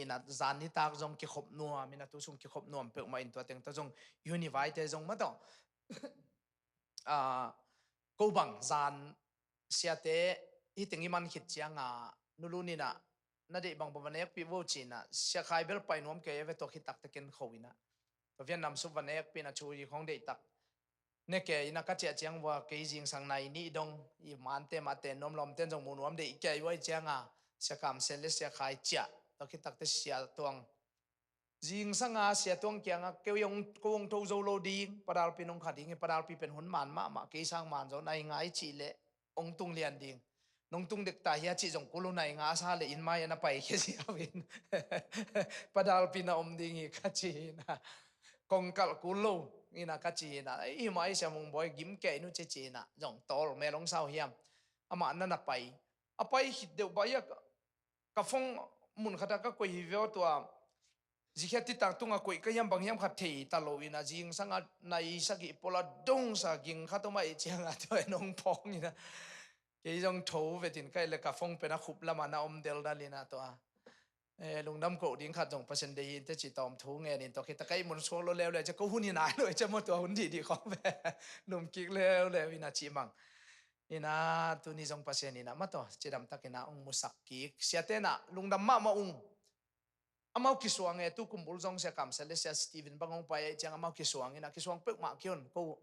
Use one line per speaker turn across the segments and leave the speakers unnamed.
na zan ni tak jong ki khop nuam mina tu sung ki khop nuam pe ma in to teng to jong univai te jong ma to ko bang zan sia te I tengi man khit chianga nuluni na de bang banek pi wo china sia khai bel pai nom ke ve to khit tak te ken khowina to Vietnam su banek pi na chui khong de tak ne ke ina ka che chiang wa ke jing sang nai ni dong I man te ma te nom lom ten jong mu nom de ke wai chianga sia kam sel le sia khai cha to khit tak te sia tuang jing sanga sia tuang kyanga ke yong kong tho zo lo ding padal pi nong khading padal pi pen hun man ma ke sang man zo nai ngai chi le ong tung lian ding nong tung dek ta hia chi jong kulo nai nga sa le in mai na pai ke si awin padal pi na om ding ka chi na kong kal kulo ina ka chi na I mai sia mong boy gim ke nu che chi na jong tol me long sao hiam ama na pai apai hit de ba ya ka phong mun khata ka ko hi veo to jikhati tang tunga koi ka yam bang yam khat thei ta lo ina jing sanga nai saki pola dong sa ging khato mai chianga to nong phong ina ke jong tho vetin kai le ka phong pe na khup lama na om del dalina to lungdam ko ding khat jong pasen de te chi tom thu nge nin to khita kai mun solo lew le cha ko huni na lo cha mo to hun di khom ve lum kik lew le ina chi mang ina tu ni jong pasen ina ma to chidam takina ong musak ki siate na lungdam ma ung amau kisuang tu kumbul jong se kam sele se Steven bangong pai chang amau kisuang ina kisuang pek ma kyon ko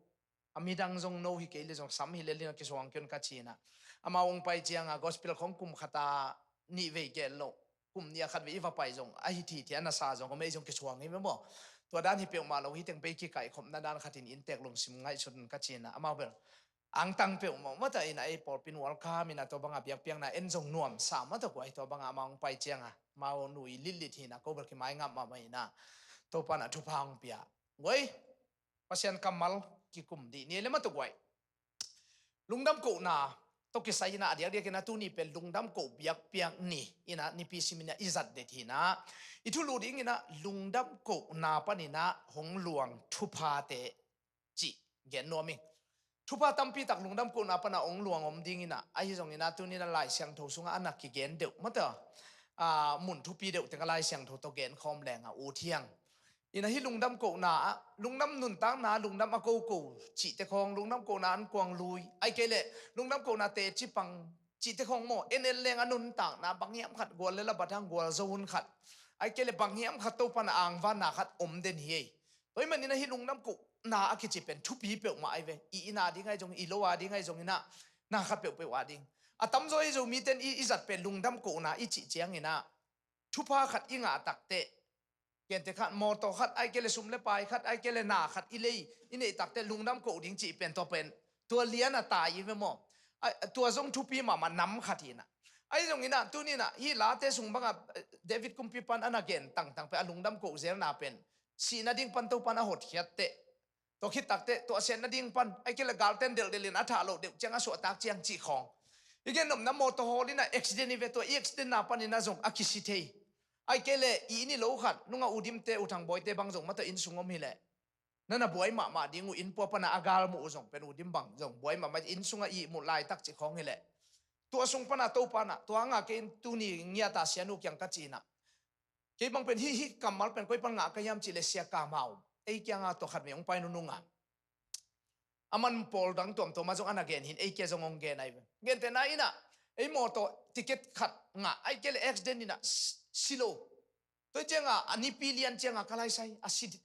amidang jong no hi ke le jong sam hi le le kisuang kyon ka china amau ong pai chang a gospel khong kum khata ni ve ke lo kum nia khat ve va pai jong a hi thi thian na sa jong ko me jong kisuang hi mo to dan hi pe ma lo hi teng pe ki kai khom na dan khatin in tek long sim ngai chun ka china amau bel ang tang pe mo ta ina ai por pin wal kha mina to banga piak piang na en jong nuam sa ma to ko ai to banga amang pai chang a mau nui lilit hina ko ber ki mai ngam ma mai na to pa na thu phang pia ngoi pasien kamal ki kum di ni le ma to gwai lungdam ko na to ki sai na dia dia ki na tu ni pe lungdam ko biak piang ni ina ni pi simina izat de thina itu lu ding ina lungdam ko na pa ni na hong luang thu pha te chi gen no mi thu pha tam pi tak lungdam ko na pa na ong luang om ding ina ai jong ina tu ni na lai siang tho sunga anak ki gen de ma ta mun thu pi deuh tengalai siang tho to gen khom lenga u thiang ina hi lungdam ko na lungnam nun tang na lungnam a ko chi te khong lungnam ko na an kwang lui ai kele lungnam ko na te chi pang chi te khong mo enel leng anun tang na bangiam khat gol le la batang gol zon khat ai kele bangiam khat to pan ang van na khat om den hi toy man ina hi lungnam ko na a ki chi pen thu pi pe ma ai ve I ina di ngai jong I lo wa di ngai jong ina na khat pe wa ding atam zoi zo mi ten I zat pe lungdam ko na I chi chiang ina thu pha khat inga takte ken te khat mo to khat ai kele sum le pai khat ai kele na khat I lei ine takte lungdam ko ding chi pen to pen to lian a ta I ve mo to zong thu pi ma nam khatina ai jong ina tu ni na hi la te sung banga David kumpi pan an again tang pe lungdam ko zer na pen si na ding pan to pan a hot hiat te to khit takte to sen na ding pan ai kele galten del delin atha lo de changa so tak chiang chi khong igen nom na moto holina accident ni veto accident na panina jong akisithei ai kele I ni lo khat nunga udim te uthang boy te bang jong mata in sungom hi le nana boy ma dingu in po pana agal mu jong pen udim bang jong boy ma in sunga I mu lai tak chi khong hi le to sung pana to pana to anga ke tu ni ngia ta sianu kyang ka china ke bang pen hi kamal pen koi pan nga ka yam chi le sia ka mau ei kyanga to khat me ong pai nu nunga aman pol dang tom to ma jong an again hin ei ke jong ong gen ai gen te na ina ei mo to ticket khat nga ai kele accident ina silo to jenga ani pilian jenga kalai sai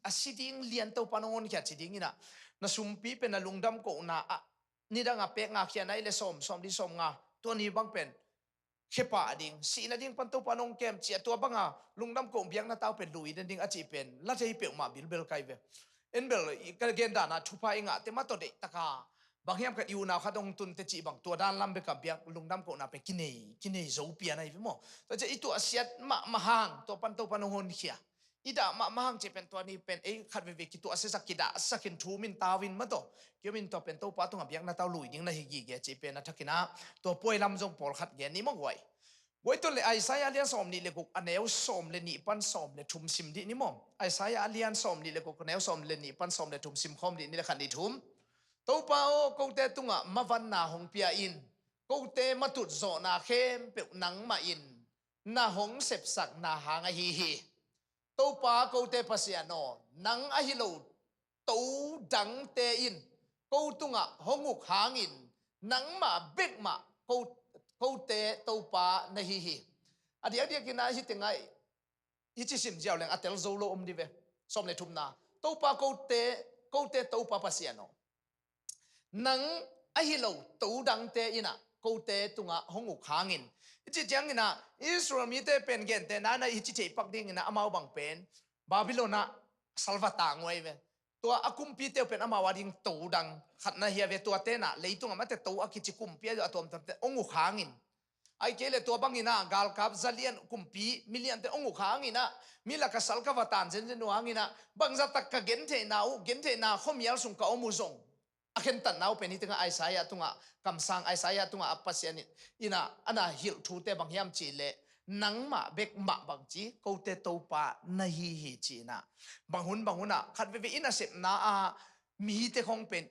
asiding lian to panon kya chiding ina na sumpi pe na lungdam ko na ni danga pe nga khia nai le som di som nga to ni bang pen khepa ding si na ding pan to panong kem chi to banga lungdam ko biang na taw pen lui den ding achi pen la thei pe ma bil kai ve enbel ka gen da na thupa inga te ma to de taka bangiam ka iu na khadong tun te chi bang to dan lam be ka biak lungdam ko na pe kinei zo pia nai mo to je itu asiat ma hang to pan hon khia ida ma hang che pen to ni pen ei khat ve ki to ase sakida sakin thu min tawin ma to kemin to pen to pa to biak na taw lui ding na hi gi ge che pen na thakina to poi lam jong pol khat ge ni mo goi goi to le Isaiah alian som ni le ko aneu som le ni pan som le thum sim di ni mo Isaiah alian som ni le ko aneu som le ni pan som le thum sim khom di ni le khan di thum to pa o ko te tunga mavan na hong pia in ko te matut zo na khem pe nang ma in na hong sep sak na hanga hi hi to pa ko te pasiano nang a hi lo to dang te in ko tunga honguk hangin nang ma bek ma ko te to pa na hi hi adia kina hi tengai hi chi sim jiao leng atel zo lo om di ve som le thum na to pa ko te to pa pasiano nang a hi lo to dang te ina ko te tunga honguk hangin chi jang ina Israel mi te pen gen te na hi chi chei pak ding ina amau bang pen Babylona salvata ngoi ve tua akum pi te pen amawa ding to dang khat na hi ve tua te na leitung ama te to akichi kum pi atom tam te honguk hangin ai kele tua bangina gal kap zalian kumpi million te ongu khangina mila ka sal ka watan jen jen wangina bangza tak ka gente na khomial sung ka omuzong akhen tan nau peni tinga Isaiah tunga kamsang Isaiah tunga apasiani ina ana hil thu te bangyam chi le nangma bek ma bangchi ko te topa na hi chi na banghuna khat ve ina sep na a mi te khong pen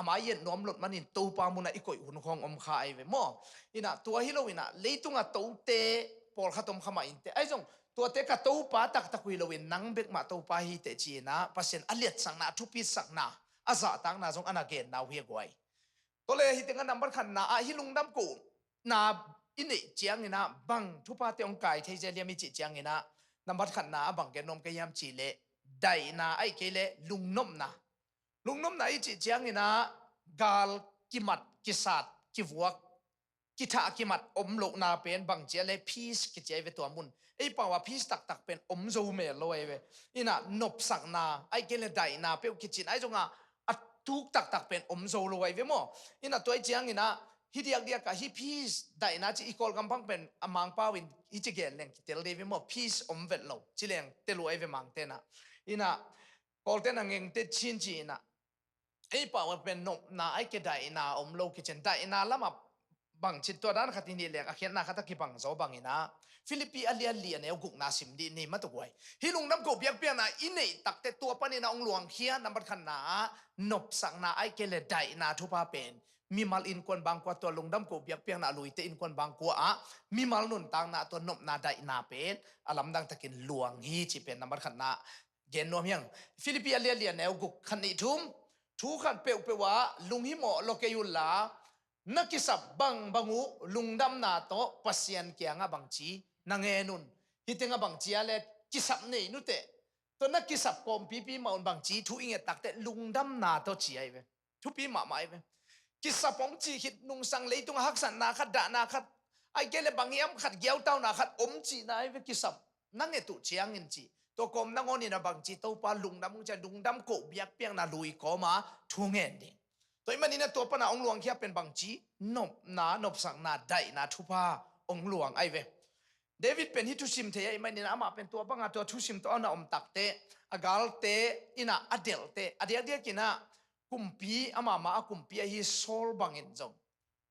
amayen nom lot manin to pa muna ikoi hun khong om kha ai ve mo ina tua hiloina leitunga to te por khatom khama in te ai jong tua te ka to pa tak takui loin nang bek ma to pa hi te chi na pasien aliat sang na thu pi sak na aza tang na jong ana gen naw hi gwai to le hi tenga number khan na a hi lungdam ko na ine chiang ina bang thu pa te ong kai thei je liami chi chiang ina number khan na bang gen nom ke yam chi le dai na ai ke le lungnom na lungnom na chi chiang ina gal kimat kisat kiwak kitha kimat omlo na pen bang che le peace ki che ve to mun ei pawa peace tak pen om zo me loi ve ina nop sak na ai ke le dai na pe kitchen ai jonga atuk tak pen om zo loi ve mo ina toi chiang ina hi dia ka hi peace dai na chi ikol gampang pen amang pawin hi chi gen leng tel de ve mo peace om vet lo chi leng te lo ai ve mang te na ina kol te na ngeng te chin chi na ei pawa pen no na ai ke dai na om lo kitchen dai na lama bang chit to dan khatini lek a khian na khata ki bang zo bangina Philippi alia ne guk na sim di ni matugwai hilung nam ko biak pian na inei takte to pani na ong luang khia number khan na nop sang na ai kele dai na thu pa pen mi mal in kon bang kwa to lungdam ko biak pian na lui te in kon bang ko a mi mal nun tang na to nop na dai na pen alam dang takin luang hi chi pen number khan na gen nom yang Philippi alia ne guk khan ni thum thu khan pe wa lung hi mo lokeyul la nakisap bang bangu lungdam na to pasien kya nga bangchi nangenun hitenga bangchi ale kisap nei nute to nakisap kom pipi maun bangchi thu inge takte lungdam na to chi ai ve thu pi ma mai ve kisapong chi hit nung sang leitung haksan na khat da na khat ai kele bangiam khat gyau tau na khat om chi na ai ve kisap nange tu chiang in chi to kom nangoni na bangchi to pa lungdam cha lungdam ko biak piang na lui ko ma thu ngen ding toy manina to pa na ong luang khia pen bangchi nop sang na dai na thupa ong luang ai ve David pen hi thu sim the ai manina ama pen to banga to thu sim to na om takte agal te ina adel te adia kina kumpi ama ma kumpi hi sol bangin jong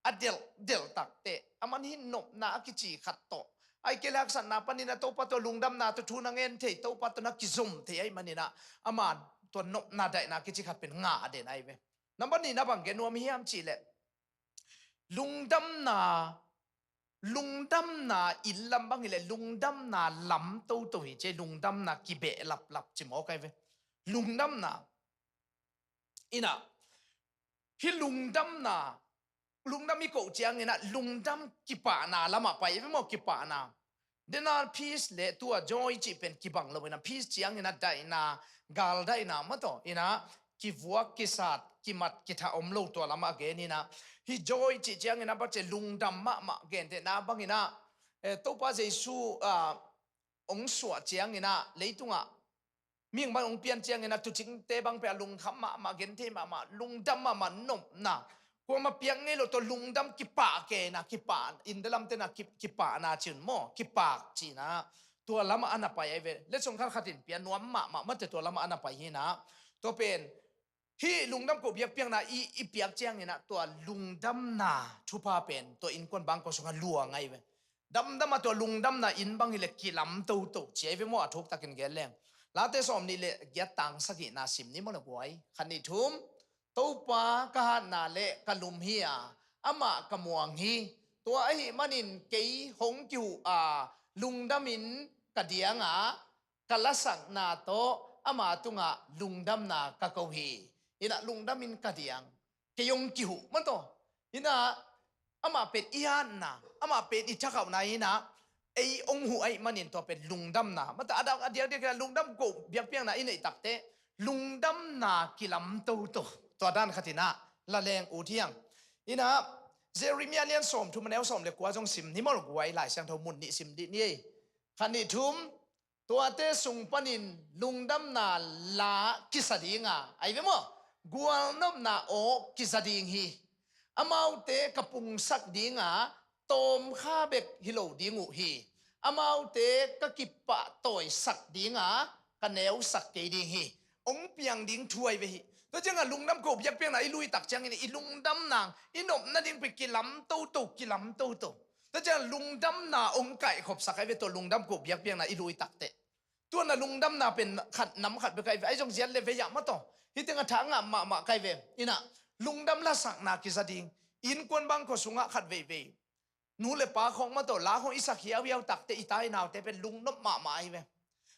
adel del takte aman hi nop na akichi khat to ai kelak san na panina to pa to lungdam na to thu na ngen the to pa to na kizum the ai manina ama to nop na dai na kichi khat pen nga den ai ve number ni na bang gen nom hiam chi le lungdam na illam bang le lungdam na lam to hi che lungdam na kibe lap chi mo kai ve lungdam na ina hi lungdam mi ko chiang ina lungdam kipa na lama pai ve mo kipa na dena peace le tua joy chi pen kibang lo ina peace chiang ina dai na gal dai na ma to ina kiwak kisat kimat kitha omlo to lama ge ni na hi joy chi chiang ina ba che lungdam ma gen te na bangina to pa jesu ong suwa chiang ina leitunga ming bang ong pian chiang ina tu ching te bang pe lung kham ma gen te ma lungdam ma nom na ko ma piang nge lo to lungdam kipa ke na kipa in dalam te na kipa na chin mo kipa chi na to lama ana pa ai ve le chong khatin pian nuam ma te to lama ana pa hi na to pen hi lungdam ko biak piang na i piak chiang ina to lungdam na thupa pen to in kon bang ko songa luang ai ve dam to lungdam na in bang ile kilam to che ve mo athok takin gel leng la te som ni le gya tang sagi na sim ni mo na gwai khani thum to pa ka na le kalum hi ama kamuang hi to ai manin kei hong kyu ลุงดามินกะเดียงกะละสักนาโตอามาตุงลุงดำนากะเกาฮีอินะลุงดามินกะเดียงเกยงกิหุมันโตอินะอามาเป็ดอีฮันนะอามาเป็ดอิชักเอาไหนนะไอองหูไอมันนี่ตัวเป็นลุงดำนามันแต่อเดียวลุงดำกูเบียงเปียงนะอินไอตักเตลุงดำนากิลัมโตตัวด้านขัตินะละแรงอูเทียงอินะเจเรมียาเลียนสมทุมันเอลสมเลยกว่าจงสิมนิมอลกวยหลายเสียงทมุนนิสิมดินี่ขันนิทุมตัวเตสุงปนินลุงดำนาลากิสดิงไอเวมกวนนบนาโอกิสดิงฮีอามาวเตกปุงสักดิงตอมข้าเบกฮิโลดิงูฮีอามาวเตกกิปปะต่อยสักดิงกันแนวสักเกดิงฮีองเปียงดิงถวยไปฮีตัวจังลุงดำกบยักเปียงไหนลุยตักจังนี่ลุงดำนางอินบนั่นดิงไปกิลำโตกิลำโตตัวจังลุงดำนาองไก่ขบสักไอเวตัวลุงดำกบยักเปียงไหนลุยตักเตตัวน่ะลุงดำนาเป็นขัดน้ำขัดไปไกไอ้จงเสียนเลยเวียมาต่อฮิตงทางมาไกเวอินะลุงดำละสักนากิสดิงอินกวนบังก็สุงขัดเวนูเลยป้าของมาต่อลาของอิสักเฮียวตักเตอีตายนาวแต่เป็นลุงนบมาไอเว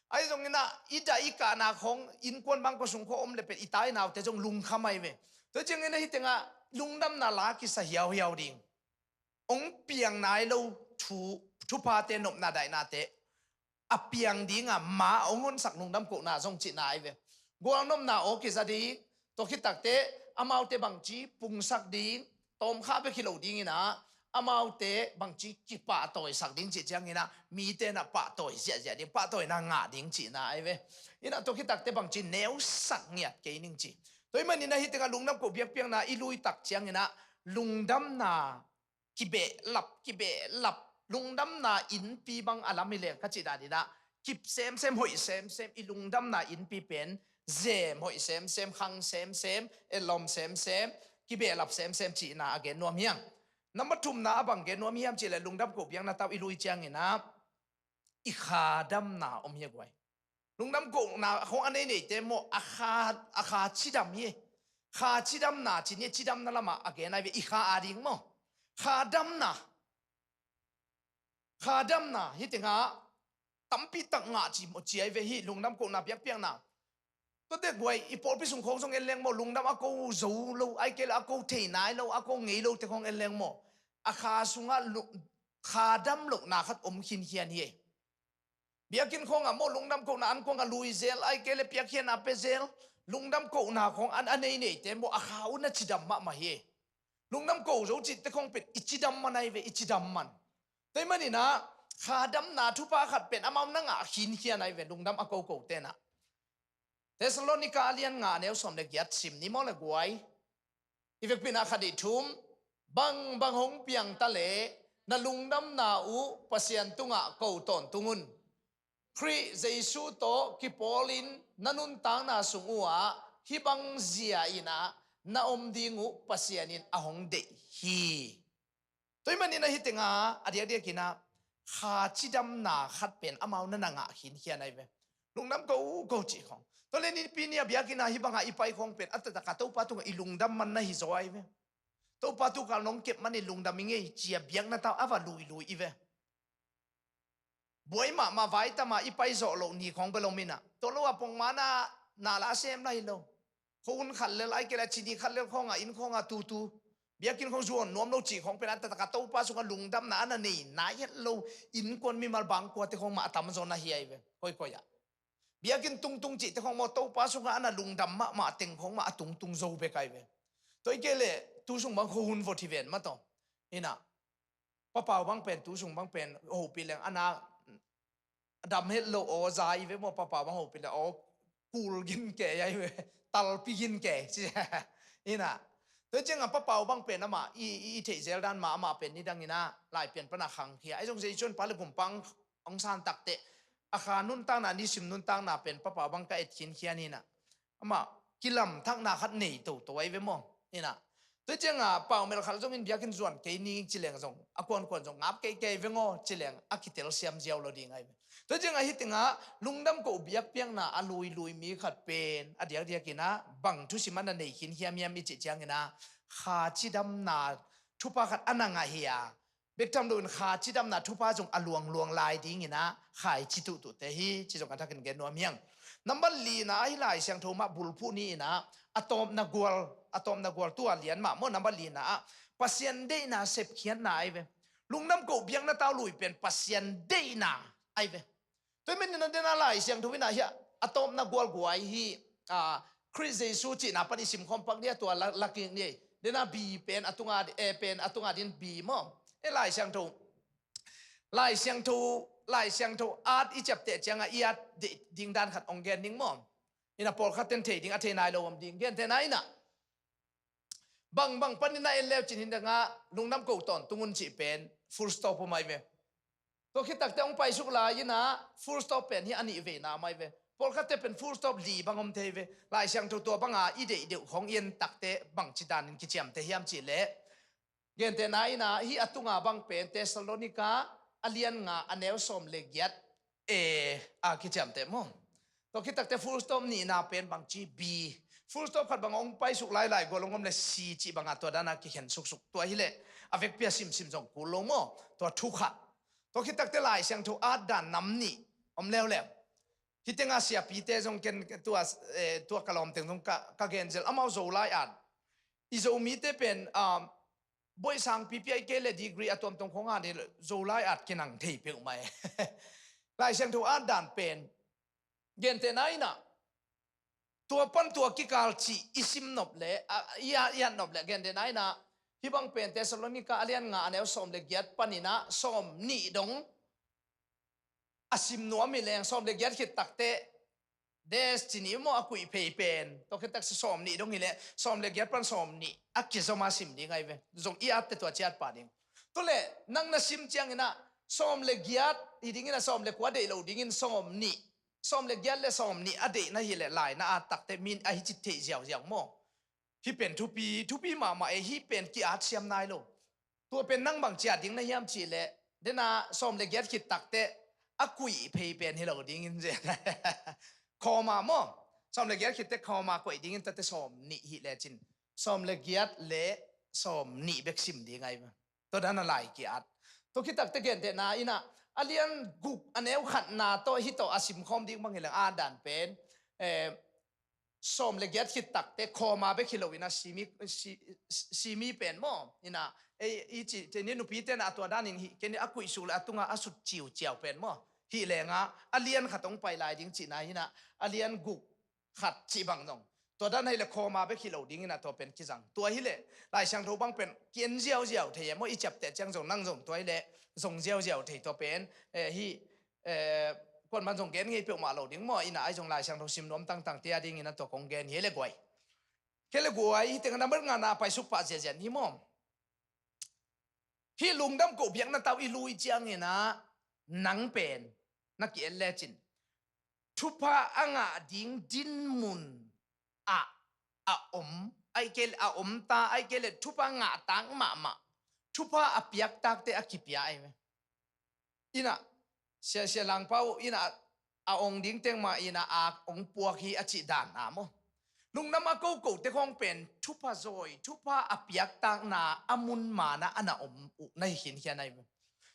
ไอ้ตรงนี้นะอีจ่าอีกานาของอินกวนบังก็สุงเขาเลยเป็นอีตายนาวแต่จงลุงขมายเวตัวจริงๆนะฮิตงลุงดำนาลากิสเฮียวดิงองเปียงนายเราทุพาเตนบนาได้นาเตอเปียงดิงมาองุนสักลุงดำกุนาทรงจินายเวกวางนมนาโอกิสดีตัวคิดตักเตอามาวเตบังจีปุงสักดิงตอมข้าไปคิโลดิงนะอามาวเตบังจีกิปะต่อยสักดิงจิจังนะมีเตนะปะต่อยเสียดิปะต่อยนางาดิงจินะไอเวอินะตัวคิดตักเตบังจีแนวสักเงียดเกนิงจีตัวมันนี่นะฮิตงลุงดำกุเบียงเปียงนะอีลุยตักจังนะลุงดำนากิเบหลับลุงดำนาอินปีบังอาลามิเลกจิดาดีนะกิบเซมหอยเซมอีลุงดำนาอินปีเป็นเซมหอยเซมขังเซมเอลอมเซมกิเบหลับเซมจีนาเกนนัวเมียงน้ำมัทุมนาบังเกนนัวเมียงจีเลยลุงดำกุเบียงนาตาอีลุยจังนะอีขาดำนาอมเฮียกวยลุงดำกุนาของอันนี้เนี่ยเตโมอาคาชิดำเย่ขาชิดำนาจีเนี่ยชิดำนั่นละมาอเกนไอเวอีขาอาดิงโมขาดำนาฮิตงาตั้มปีตักงาจีโมจีไอเวฮีลุงดำกุนาเปียงนาตัวเด็กวัยอีปอลไปส่งของส่งเอลเลงโมลุงดำอากูจูลูไอเกลอากูเทนายลูอากูเงยลูแต่ของเอลเลงโมอาคาสุงาลุขาดำลูนาขัดอมขินเฮียนเย่เบียกินของโมลุงดำกุนาอันของลุยเซลไอเกลเปียกเฮียนอาเปเซลลุงดำกุนาของอันนี้เนี่ยแต่โมอาคาอุนจิดำมาเฮลุงดำกุจูจิตแต่ของเป็นอิจิดำมันไอเวอิจิดำมันแต่มันนี่นะขาดำนาทุปาขัดเป็นอามามนังขินเฮียนไอเวลุงดำอากูเตนะเทสโลนิกาเลียนงาเนวสมเด็จยัดสิมนิมอลกวยอีเวกปินาคดีทุมบังหงเปียงตะเลนลุงดำนาอูปเสียนตุงะกูตอนตุงุนครีเจสุโตกิปอลินนันุนตังนาสุงอัวฮิบังเจียอินะนาอมดิงูปเสียนินอหงเดฮีตัวมันนี่นะฮิตงาอเดียกินะขาชิดำนาขัดเป็นอามาวนันงะหินเฮียนไอเวลุงดำกูจีของตัวเลนี่ปีนี้เบียกินะฮิบังอีไปของเป็นอัตตะกะตัวปาตุงอีลุงดำมันนะฮิโซไอเวตัวปาตุกาลงเก็บมันอีลุงดำมิงเอเจียเบียงนะตาอาวาลุยอีเวบวยมาไว้ตามาอีไปโซโลนี่ของเปลมินะตัวโลว่าปงมานาลาเซมไรโลคุณขัดเลยไอเกลชินีขัดเลยของอินของตูเบียกินของส่วนนวมโลจีของเป็นอันตตะกะตัวปาสุกันลุงดำนาอันนี้นายเล่อินกวนมีมาบังกว่าแต่ของมาตามโซนนาเฮียเวค่อยๆเบียกินตุงจิแต่ของมาตัวปาสุกันอันลุงดำมาเต็งของมาตุงโซเบกไอเวตัวเกลตูสุงบังคุณฟอทิเวนมาต่อนี่นะป้าเป่าบังเป็นตูสุงบังเป็นโอ้ปีแรงอันน่ะดำเฮลโลโอใจเวมป้าเป่าบังโอ้ปีแรงโอ้กูลกินแก่ยัยเวตัลปีกินแก่ใช่นี่นะตัวจริงป้าเป่าบังเป็นนะมาอีเทเซลดันมาเป็นนี่ดังนี้นะหลายเปลี่ยนปนักขังเฮียไอ้จงเซชวนปาเลผมปังองซานตักเตะอาคารนุ่นตั้งนานิสิมนุ่นตั้งนาเป็นป้าเป่าบังก็เอ็ดขินเฮียนี่นะมากิลำทั้งนาคัดหนีตัวไอ้เวมนี่นะตัวจริงเป่าเมลขัดจงอินเบียกินส่วนเกนี่จิเลงจงอากวนจงงับเกเวงจิเลงอาคิเตลเซียมเจียวโลดีไงตัวจริงฮิตงาลุงดำกูเบียกเปียงนาลุยมีขัดเป็นเดียกินะบังทุสิมันในหินเฮียมีจิจังนะขาชิดำนาทุปาขัดอันงาเฮียเบ กทำดูนขาจิดำนาทุพาจงอลวงลวงลายดิ้งนะขายจิตุตุเตฮีจิจงกันทักกันเกนนัวเมียงนับบัลลีนะไอ้ลายเสียงโทมาบุลผู้นี้นะอะตอมนากวลตัวเหรียญมาโมนับบัลลีนะปัสยันเดนะเสพเขียนนาไอเวลุงน้ำกูเบียงนาตาลุยเป็นปัสยันเดนะไอเวตัวมันนั่นเดน่าลายเสียงโทวินาเฮียอะตอมนากวลกวยฮีคริสเยซูจินะปฏิสิมคอมปักเนี่ยตัวลักกี้นี่เดน่าบีเป็นอตุงาเป็นอตุงาดินบีมั้งไอ้ลายเสียงโทอาร์ตอีจับเตะจังอีอาร์ดิ้งด้านขัดองเกนดิ้งมั้งอินาพอลขัดเต็นเทดิ้งอัธนายโลมดิ้งเกนเทนายน่ะบางปันนี่น่าเอลเลวจินหินดังลุงน้ำกูตอนตุงุนจีเป็นฟูลสต็อปไม่เวตัวคิดตักแต่องไปสุกลายนะฟูลสต็อปเป็นที่อันนี้เวน่าไม่เวพอขัดเตะเป็นฟูลสต็อปลีบางอมเทเวลายเสียงตัวบางอีเดียวของเย็นตักเตะบางจิดานินกิจยมเทียมจีเล่เกนเทนายน่ะฮีอตุงาบางเป็นเทสโลนิกาอเลียนงาอันเอลสมเลกยัดกิจยมเตะมั้งตัวคิดตักแต่ฟูลสต็อปนี่น่าเป็นบางจีบีฟูลสต็อปขัดบางองไปสุกหลายๆก็ลงงมเลยซีจีบางตัวด้านนักเห็นสุกตัวฮิเล่อเวกเปียซิมจงกูลงมั้งตัวทุกขัดตัวคิดตักแต่ลายเสียงทูอาดานน้ำนี่แล้วฮิตเงาเสียปีเตจงเกนตัวกะลอมเต็งจงกะเกนเจลอามาโซลายอัดอีโซมีเตเป็นบอยสังปีไอเกลดีกรีอะตอมตรงของงานนี่โซลายอัดกินังเทเปียวไหมลายเสียงทูอาดานเป็นเกนเตนายนะตัวปั้นตัวกิกาลชีอิซิมนบเล่ยานนบเล่เกนเตนายนะที่บางเป็นเทสโลนิกาเลียนงาแนวสมเล็กยัดปันินะสมนี่ดงอาซิมนัวมีแรงสมเล็กยัดคิดตักเตเดสตินีโมอากุยเพย์เป็นตัวคิดตักสมนี่ดงนี่แหละสมเล็กยัดปันสมนี่อากิสมาซิมดีไงเว้จงอีอัดเตตัวเจียดป่าดิงตัวเล่นั่งน่ะซิมเจียงนะสมเล็กยัดอีดิ้งนะสมเล็กว่าเดลดิ้งสมนี่สมเล็กยัดและสมนี่อดีตนะฮิเลลายนะอาตักเตมินอหิจิตเทเจียวโมที่เป็นทุปีมาฮีเป็นกี่อาเซียมนายโลตัวเป็นนั่งบางเจียดิ้งนะยามจีเล่เดน่าสมเล็กยัดคิดตักเตอากุยเพย์เป็นฮิโลดิ้งเจคอมาโมสมเล็กยัดคิดเตคอมากุยดิ้งแต่สมนี่ฮิเลจินสมเล็กยัดและสมนี่เบกซิมดีไงตัวนั้นอะไรกี่อาตัวคิดตักเตเกนเตนาอินะอเลียนกุกอันเอวขัดนาโตฮิโตอาซิมคอมดิ้งบางอย่างอาดันเป็นสมเล็กยัดคิดตักเตคอมาเบคิโลวินาซีมีเป็นโมอินะอีจีเจนี่นุปีเตนะตัวด้านนี้เกนี่อากุยสูลตุงอาสุดจิวเจียวเป็นโมฮิเลงะอเลียนขัดตรงไปลายดิ้งจีนาฮินะอเลียนกุกขัดจีบังตรงตัวด้านให้เลคอมาเบคิโลดิ้งนะตัวเป็นกิจังตัวฮิเลลายช่างทูบังเป็นเกียนเจียวเทียมโมอีจับแต่จังจงนั่งจงตัวฮิเลจงเจียวเทียตัวเป็นฮิคนมันจงเกนไงเปียวมาโลดิ้งโมอินะไอจงลายช่างทูซิมน้อมตั้งเตียดิ้งนะตัวคงเกนฮิเลกวยฮิเต็งนั้นเมื่องานนาไปสุปาเจเจนฮิโมฮิลุงดำกูเบียงนั่นเต้าอีลุยจังเนะนังเป็นนักเกียรเลจินทุพะอ่างดิ้งดินมุนไอเกลอมตาไอเกลทุพะงาตังมาทุพะอเปียกตักเตอกิเปียไอเวอินะเสียหลังเป้าอินะองดิ้งเต็งมาอินะองปัวฮีอจิดานนะโมลุงน้ำมากูเตคงเป็นทุพะโอยทุพะอเปียกตักนาอมุนมานะอันในหินเฮียใน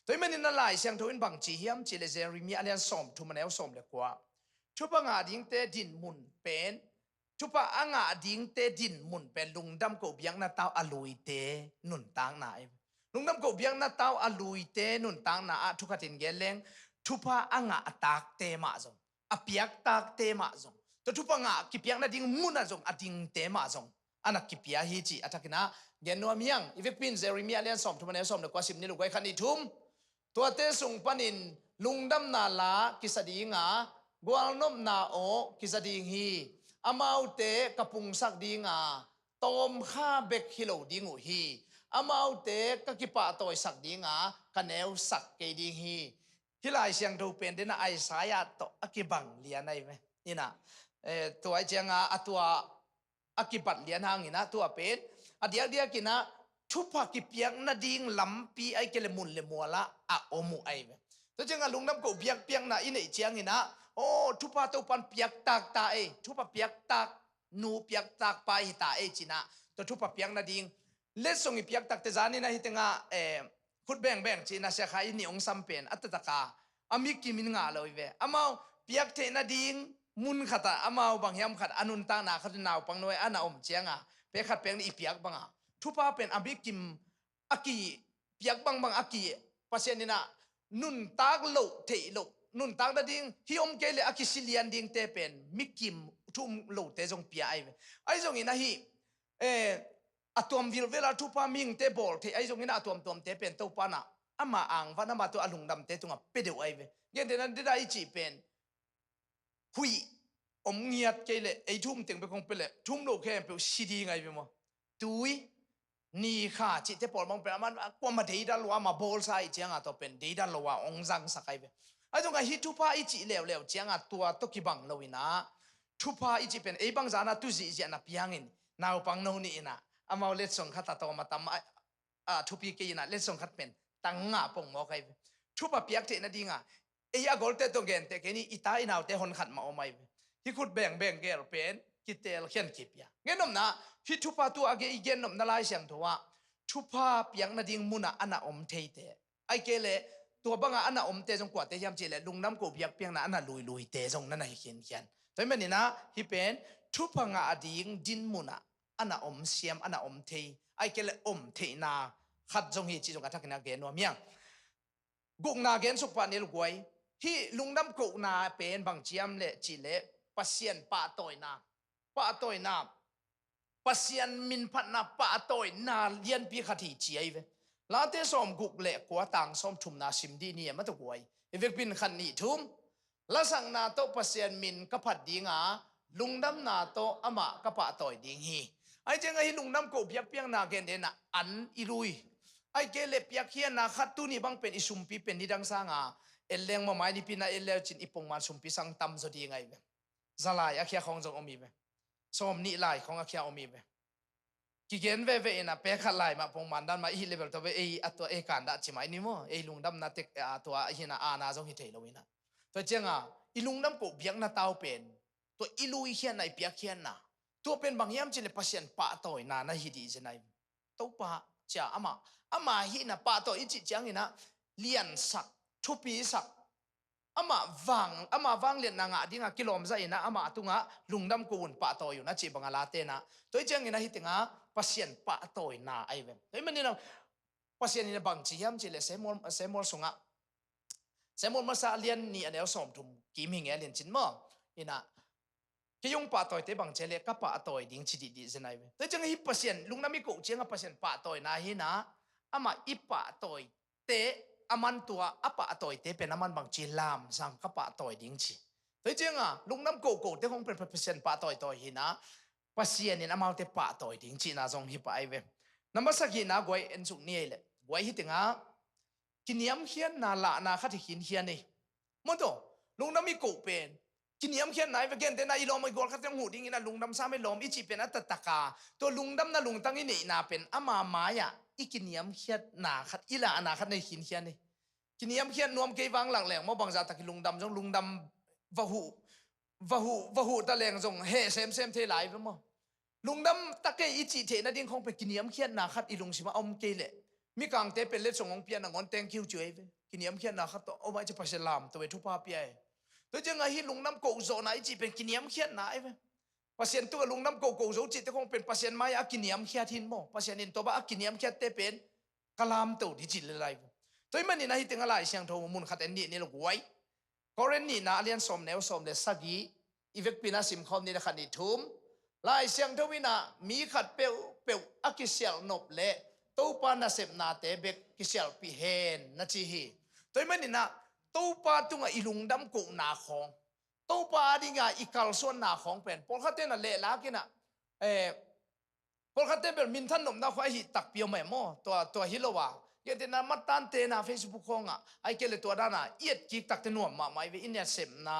ตัวมันนั่นลายเสียงทวินบังจีเฮียมจิเลเซริมีอันยันสมทุมันเอลสมเลยกว่าทุพะงาดิ้งเตดินมุนเป็นทุพะอ่างดิ้งเตดินมุนเป็นลุงดำกูเบียงนาเต้าอลุยเตนุนตังนาลุงดำกูเบียงนาเต้าอลุยเตนุนตังนาทุกขตินเกลเลงทุพะอ่างตักเตมาจงอเปียกตักเตมาจงตัวทุพะงากิเปียงนาดิ้งมุนนะจงอดิ้งเตมาจงอันนักกิเปียฮีจีอัตกินะเกนนัวเมียงอีเวกปินเซริมีอันยันสมทุมันเอลสมเลยกว่าสิบนี่ลูกไว้ขันอีทุ่มตัวเตสุงปนินลุงดำนาลากิสดีงากวางนมนาโอกิสดีงฮีอามาวเตกะปุงสักดีงาตอมข้าเบกฮิโลดีงูฮีอามาวเตกะกิปะตอยสักดีงากะแนวสักเกดีงฮีฮิลายเสียงดูเป็นเดนะไอสายาตอกิบังเลียนไอไหมนี่นะตัวไอเจียงอาตัวอกิบัดเลียนหางนี่นะตัวเป็นอเดียกินะทุพะกิเปียงนาดิ้งลำปีไอเกลมุนเลมัวละโอมูไอเวตัวเจ้าลุงน้ำกูเปียงนะอินไอเจียงนี่นะโอ้ทุพะตัวปันเปียกตากตาทุพะเปียกตากนูเปียกตากไปตาจีนะตัวทุพะเปียงนาดิ้งเลสส่งเปียกตากเตจานี่นะฮิตงา ขุดแบ่งจีนะเสียขายนี่องซัมเป็นอัตตะกาอามิกิมินงาเลยเวอามาเปียกเทนะดิงมุนขัดอามาบางยามขัดอนุนตานาขัดนาวปังน้อยอานาอมเจียงอ่ะเปียกขัดเปียงอีเปียกบังอ่ะทุพาเป็นอามิกิมอากีเปียกบางอากีปัสเซนินะนุนตากโลเทโลนุนตากนะดิงฮิอมเกเลอากิซิเลียนดิงเตเป็นมิกิมทุ่มโลเตจงเปียไอจงอินะฮิอะตอมวิลเวลาทุพามิงเตบอลเทไอจงอินะอะตอมเตเป็นตัวปานะอามาอังวันอามาตัวอลุงดำเตตุงอ่ะเปเดวไอเวเงี้ยเดนันได้จีเป็นหุยอมเงียดเกเลไอทุ่มเต็งไปคงเปเลทุ่มโลแค่เป็นซีดีไงเป็นมั้งตุยนี่ค่ะจิตเตปอลมองเป็นมันกว่ามาเดียดลัวมาบอลไซเจียงอ่ะตัวเป็นเดียดลัวองจังสักไอเวไอตรงกับฮิทุพาอีจีเลวเจียงอ่ะตัวตกิบังโนวินะทุพาอีจีเป็นไอบังจานะตุจีเจียนะเปียงินนาวปังโนนี่นะอามาเล็ดส่งขัดตัวมาตามทุพีเกยนะเล็ดส่งขัดเป็นตั้งงาปงมอไกทุพาเปียกเทนะดิงอ่ะไอ้ยากอลเตตงเกนเตแค่นี้อีตาอินาวเตหอนขัดมาเอาไม่ฮิคุดแบ่งเกลเป็นกิเตลเขียนกิปยาเงี้ยนมนะฮิทุพาตัวอาเกอีเกนนมนาลายเสียงตัวทุพาเปียงนะดิงมุนะอันน่ะอมเทเตไอเกเลตัวบังอันน่ะอมเตจงกว่าเตยามเจเลลุงน้ำกูเปียกเปียงนะอันน่ะลุยเตจงนั่นน่ะเขียนแต่เมื่อนี้นะฮิเป็นทุพางาดิงดินมุนะอันน่ะอมเสียมอันน่ะอมเทไอเกเลอมเทนาขัดจงฮิจิจงกระทักนาเกนวเมียงกุกนาเกนสุกปานิลกวยที่ลุงน้ำกุกนาเป็นบางเจียมเลจิเลปัสเซียนปะตอยนาปัสเซียนมินพันนาปะตอยนาเลียนปีขัดที่เจียเวลาเตสอมกุกเลกว่าต่างสอมทุมนาซิมดีนี่มาตะกวยเอเวกบินขันนี่ทุมละสังนาโตปัสเซียนมินกะพัดดีงาลุงน้ำนาโตอามะกะปะตอยดิงฮีไอเจงไอลุงน้ำกุกเปียกเปียงนาเกนเดนะอันอิรุยไอเกเลเปียกเฮียนาขัดตุนี่บังเป็นอิสุมปีเป็นนิดังสางาเอเลงมาไม้นี่ปีนาเอเลจินอิปงมาสุมปีสังตัมจดีไงเวซาลายอาเคียของจงอมีเวสอมนี่ลายของอาเคียอมีเวกิเกนเวนะเปขัดลายมาปงมันดันมาอีเลเวลตัวเวตัวกันดาจิมาอินิโมลุงดำนาเตกตัวหินาอานาจงฮิเทโลวินะตัวเจ้าอีลุงดำกูเบียงนาเต้าเป็นตัวอีลุยเขียนในเปียกเขียนนะตัวเป็นบางยามจิเลปัสเซียนปะต่อยนาฮิดีเจนายตัวปะจ้าอามาฮินะปะต่อยจิจังฮินะเลียนสักทุปีสักอามาวังเลียนนางะดิ้งกิโลมใจนะอามาตุงะลุงดำกูนปะต่อยอยู่นะจีบังลาเตนะตัวจังฮินะฮิติงะปัสเซียนปะต่อยนาไอเวเฮ้ยมันนี่นะปัสเซียนนี่บางจียามจิเลเซมอลสงะเซมอลมาซาเลียนนี่อันเดียวสมทุมกิมหิงเอเลียนจินมั้งนี่นะที่ยงปะต่อยเตบังเจเลก็ปะต่อยดิ้งจิดีเจนายเวตัวจังฮิปัสเซียนลุงน้ำมีกูเจียงปัสเซียนปะต่อยนาฮินะอามาอีปะต่อยเตอามันตัวอปะต่อยเตเป็นอามันบางจีลามสังกปะต่อยดิ้งจีตัวจังลุงน้ำกูเตคงเป็นปัสเซียนปะต่อยฮินะปัสเซียนนี่อามาเตปะต่อยดิ้งจีน่าจงฮิปะไอเวน้ำมาสักทีนะกวยเอ็นสุกนี่เลยกวยฮิติงะกินยำเขียนนาละนาขัดที่กินเขียนนี่มันตัวลุงน้ำมีกูเป็นกินยำเขียนไหนไปเกณฑ์แต่นายลมไม่กอดขัดจังหูดิ้งนะลุงดำซ้ำไม่ลมอีจีเป็นอัตตะกาตัวลุงดำนะลุงตั้งอีนี่นาเป็นอามาไม้อะอีกินยำเขียนนาขัดอีละนาขัดในกินเขียนนี่กินยำเขียนนวมเกยวังหลังแหลงมอบางจากตะกิลุงดำจงลุงดำวะหูตะแหลงจงเฮเซมเทไหลไปมั้งลุงดำตะเกยอีจีเทนะดิ้งคงไปกินยำเขียนนาขัดอีลุงสิมาอมเกยเละมีกางเตเป็นเล็ดส่งของเปียนงอนแตงคิวจ่วยกินยำเขียนนาขัดตัวเอาไว้จะไปเสลามตัวเวทุพาเปียตัวจังไงฮิลุงน้ำโกโซนะอีจีเป็นกินยำเขียนนาไอ้เว้ปัสเซียนตัวลุงน้ำโกโซจิตคงเป็นปัสเซียนไม่อากินยำเขียทินโมปัสเซียนอินตัวบ้าอากินยำเขียเตเป็นกลามตัวดิจิเลไลตัวมันนี่นะฮิติงอะไรเสียงโทมุนขัดเอ็นนี่ลูกไว้ก็เรนนี่นะเลียนสมแนวสมเดสักีอีเวกปีน่าซิมคอมนี่นะขัดนี่ทุ่มลายเสียงทวินะมีขัดเปียวอากิเซียลนบเละตัวปานาเซมนาเตเบกกิเซียลปีเฮนนะจีฮีตัวมันนี่นะตัวปาตุงอีลุงดำกูนาของตัวปาดิงาอีกัลส่วนนาของเป็นพอเขาเต้นน่ะเละล้ากินน่ะพอเขาเต้นเป็นมินทันนมนาควายหิตักเปียวแม่โมตัวฮิโลวาเกตินามัตตันเตนาเฟซบุ๊กของอ่ะไอเกลตัวด้านน่ะเอียดกิกตักเตนวมมาไม่เวอินเนเซมนา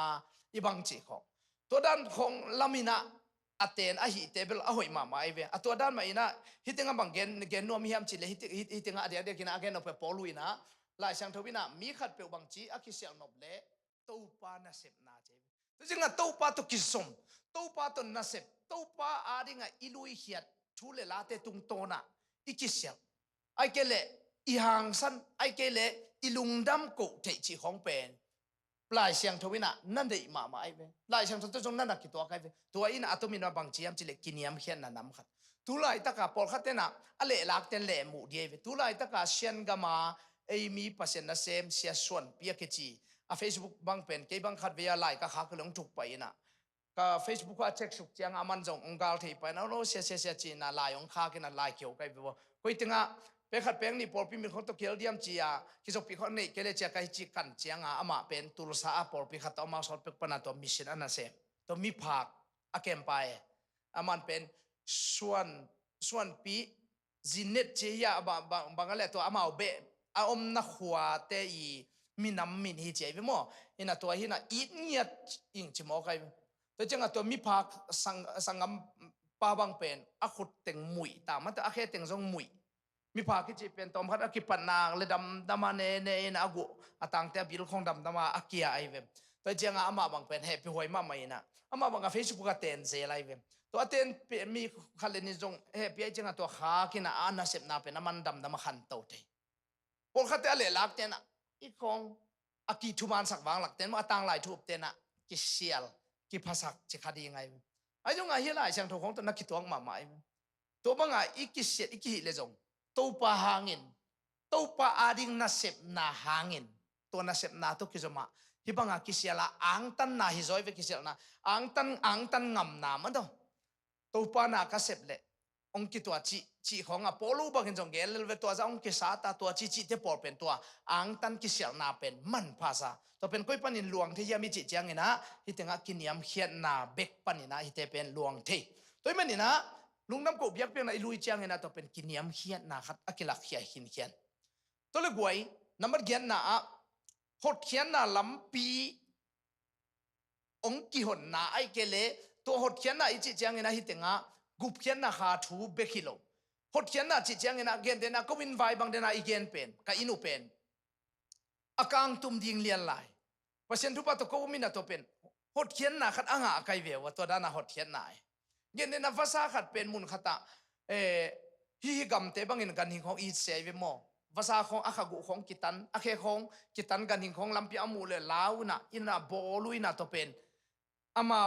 อีบังจีของตัวด้านของลามินะอัตเตนอหิเตเบลอหอยมาไม่เวตัวด้านมาอีน่ะฮิติงาบังเกนนวมฮิมจิเลฮิติงาเดียกินอาเกนเอาไปปอลุยนะลายช่างทวินะมีขัดเปียวบังจีอากิเซลนบเละตัวปานาเซมนาเจตัวจริงอ่ะตัวปาตัวกิสมตัวปาตัวนาเซปตัวปาอาดิงอ่ะอิลุยเฮียดทุเลลาเตตุงโตนะอิกิเซลไอเกเล อีหางสันไอเกเลอีลุงดำกุเทจิของเป็นปลายเสียงทวินะนั่นเดมาไอเวปลายเสียงทวิจงนั่นนักกิตัวไกเวตัวอินะอัตมินว่าบางจียมจิเลกินียมเขียนนั่นน้ำขัดตุลายตะกาปอลขัดเตนะอเลลักเตนเลมูดีเวตุลายตะกาเชียนกามาไอมีเปอร์เซ็นต์นะเซมเสียส่วนเปียกจีอ่ะ Facebook บางเป็นเกบังขัดเวียไลก็ขาคือลงถูกไปนะก็ Facebook ก็เช็คสุกจังอามันจงองค์การที่ไปนะโน้เสียจีน่ะลายองคากินน่ะลายเขียวไกเวคุยถึงอ่ะเป็นขัดเป็นนี่พอพี่มีคนตกเขียวเดียมจีอ่ะคิดว่าพี่คนนี้เกลเจียกันจีกันเจียงอ่ะอามาเป็นตุลสาพอพี่ขัดเอามาสอนเป็นปนัดตัวมิชชันอันนั้นเสตัวมีผักอาเกมไปอามันเป็นส่วนปีจินเนตเจียบางอะไรตัวอามาเอาเบะอาอมนักหัวเตอีมีน้ำมีหิเจียไปมั้งอินะตัวหินะอีเงียดอิงจิมอไกตัวจังอ่ะตัวมีผักสังกำปาบางเป็นอาขุดเต็งมุยตามมันแต่อาแค่เต็งซงมุยมีภาคิจิเป็นตอมพัดอกิปันนางเลยดำมาเนนะอากุอาตังเตบิลของดำมาอากิยาไอเวมตัวเจ้าอามาบางเป็นเฮปปี้หวยมาไม่นะอามาบางกับเฟซบุ๊กก็เต้นเซลไอเวมตัวเต้นมีขันเลนิจงเฮปปี้เจ้าตัวขากินะอานาเสพนาเป็นน้ำมันดำมาขันโตเตพวกขัดเตะเล่ลักเตนะอีกองอากิทุมันสักวางหลักเตนมาตังหลายทุบเตนะกิเชียลกิภาษาจิคดีไงไอ้จงไงเฮล่าเชียงทงของตัวนักกิตัวมาไม่ตัวบางไงอีกิเชียอีกิฮิเลจงตัวปะหางินตัวปะอาดิงนาเสพนาหางินตัวนาเสพนาตัวกิจมาฮิบังอากิเสียละอังตันนาฮิจอยเวกิเสียละอังตันงำนามันตัวปะนากเสพเละองกิตัวจีของอ่ะพอลูบังเห็นจงเกลเวตัวจะองกิสาตาตัวจีเทปอลเป็นตัวอังตันกิเสียนาเป็นมันภาษาตัวเป็นก้อยปันินหลวงที่ยามิจิจังนะฮิตงากินยามเขียนนาเบกปันินะฮิตเป็นหลวงที่ตัวมันนี่นะลุงน้ำกบยักเปียงนะลุยจังเงินนะตัวเป็นกินยามเขียนนะคัดอักลักเขียหินเขียนตัวเลยกวยน้ำมันเขียนนะหดเขียนนะลำปีองกิหนนะไอเกเลตัวหดเขียนนะอิจิจังเงินนะฮิตงากุบเขียนนะหาทูเบกิโลหดเขียนนะจิจังเงินนะเกณฑ์เดนะก็วินไวบางเดนะอีเกนเป็นกับอินูเป็นอากางตุมดิ่งเลียนไหลเพราะฉะนั้นทุกปัตตก็มินะตัวเป็นหดเขียนนะคัดอ่างอาไกเวว่าตัวด้านนะหดเขียนนะเย็นในภาษาขัดเป็นมุนขตะฮิกรรมเตบังเงินกันหิงของอีเซเวโมภาษาของอาขกุของกิตันอาเคของกิตันกันหิงของลำปีอามูเลลาวนะอินะโบลุยนะตัวเป็นอามา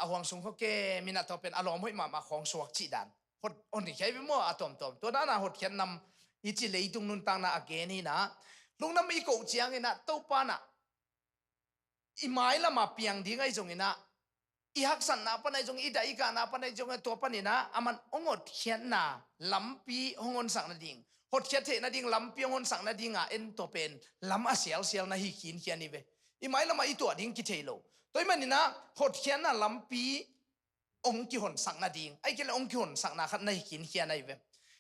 อาหวงสงเขาเกมินะตัวเป็นอารมณ์ให้มาของสวกจีดันหดอนที่ใช้เวโมอาตอมตัวด้านนะหดเขียนนำอิจิเลยตุงนุนตังนะอาเกนี่นะลุงน้ำอีโกเจียงนะตัวปานะอีไม้ละมาเปียงดีไงจงนะอีหักสันนาปนัยจงอีดาอีกานาปนัยจงตัวปนินะอามันองดเขียนนาลำปีองนสังนาดิงหดเขียนเทนาดิงลำปีองนสังนาดิงเอ็นตัวเป็นลำอาเซียลนะฮิขินเขียนนี่เวอีไม้ละมาอีตัวดิงกิเทโลตัวมันนี่นะหดเขียนนาลำปีองกิหนสังนาดิงไอ้เกลองกิหนสังนาขัดในหินเขียนในเว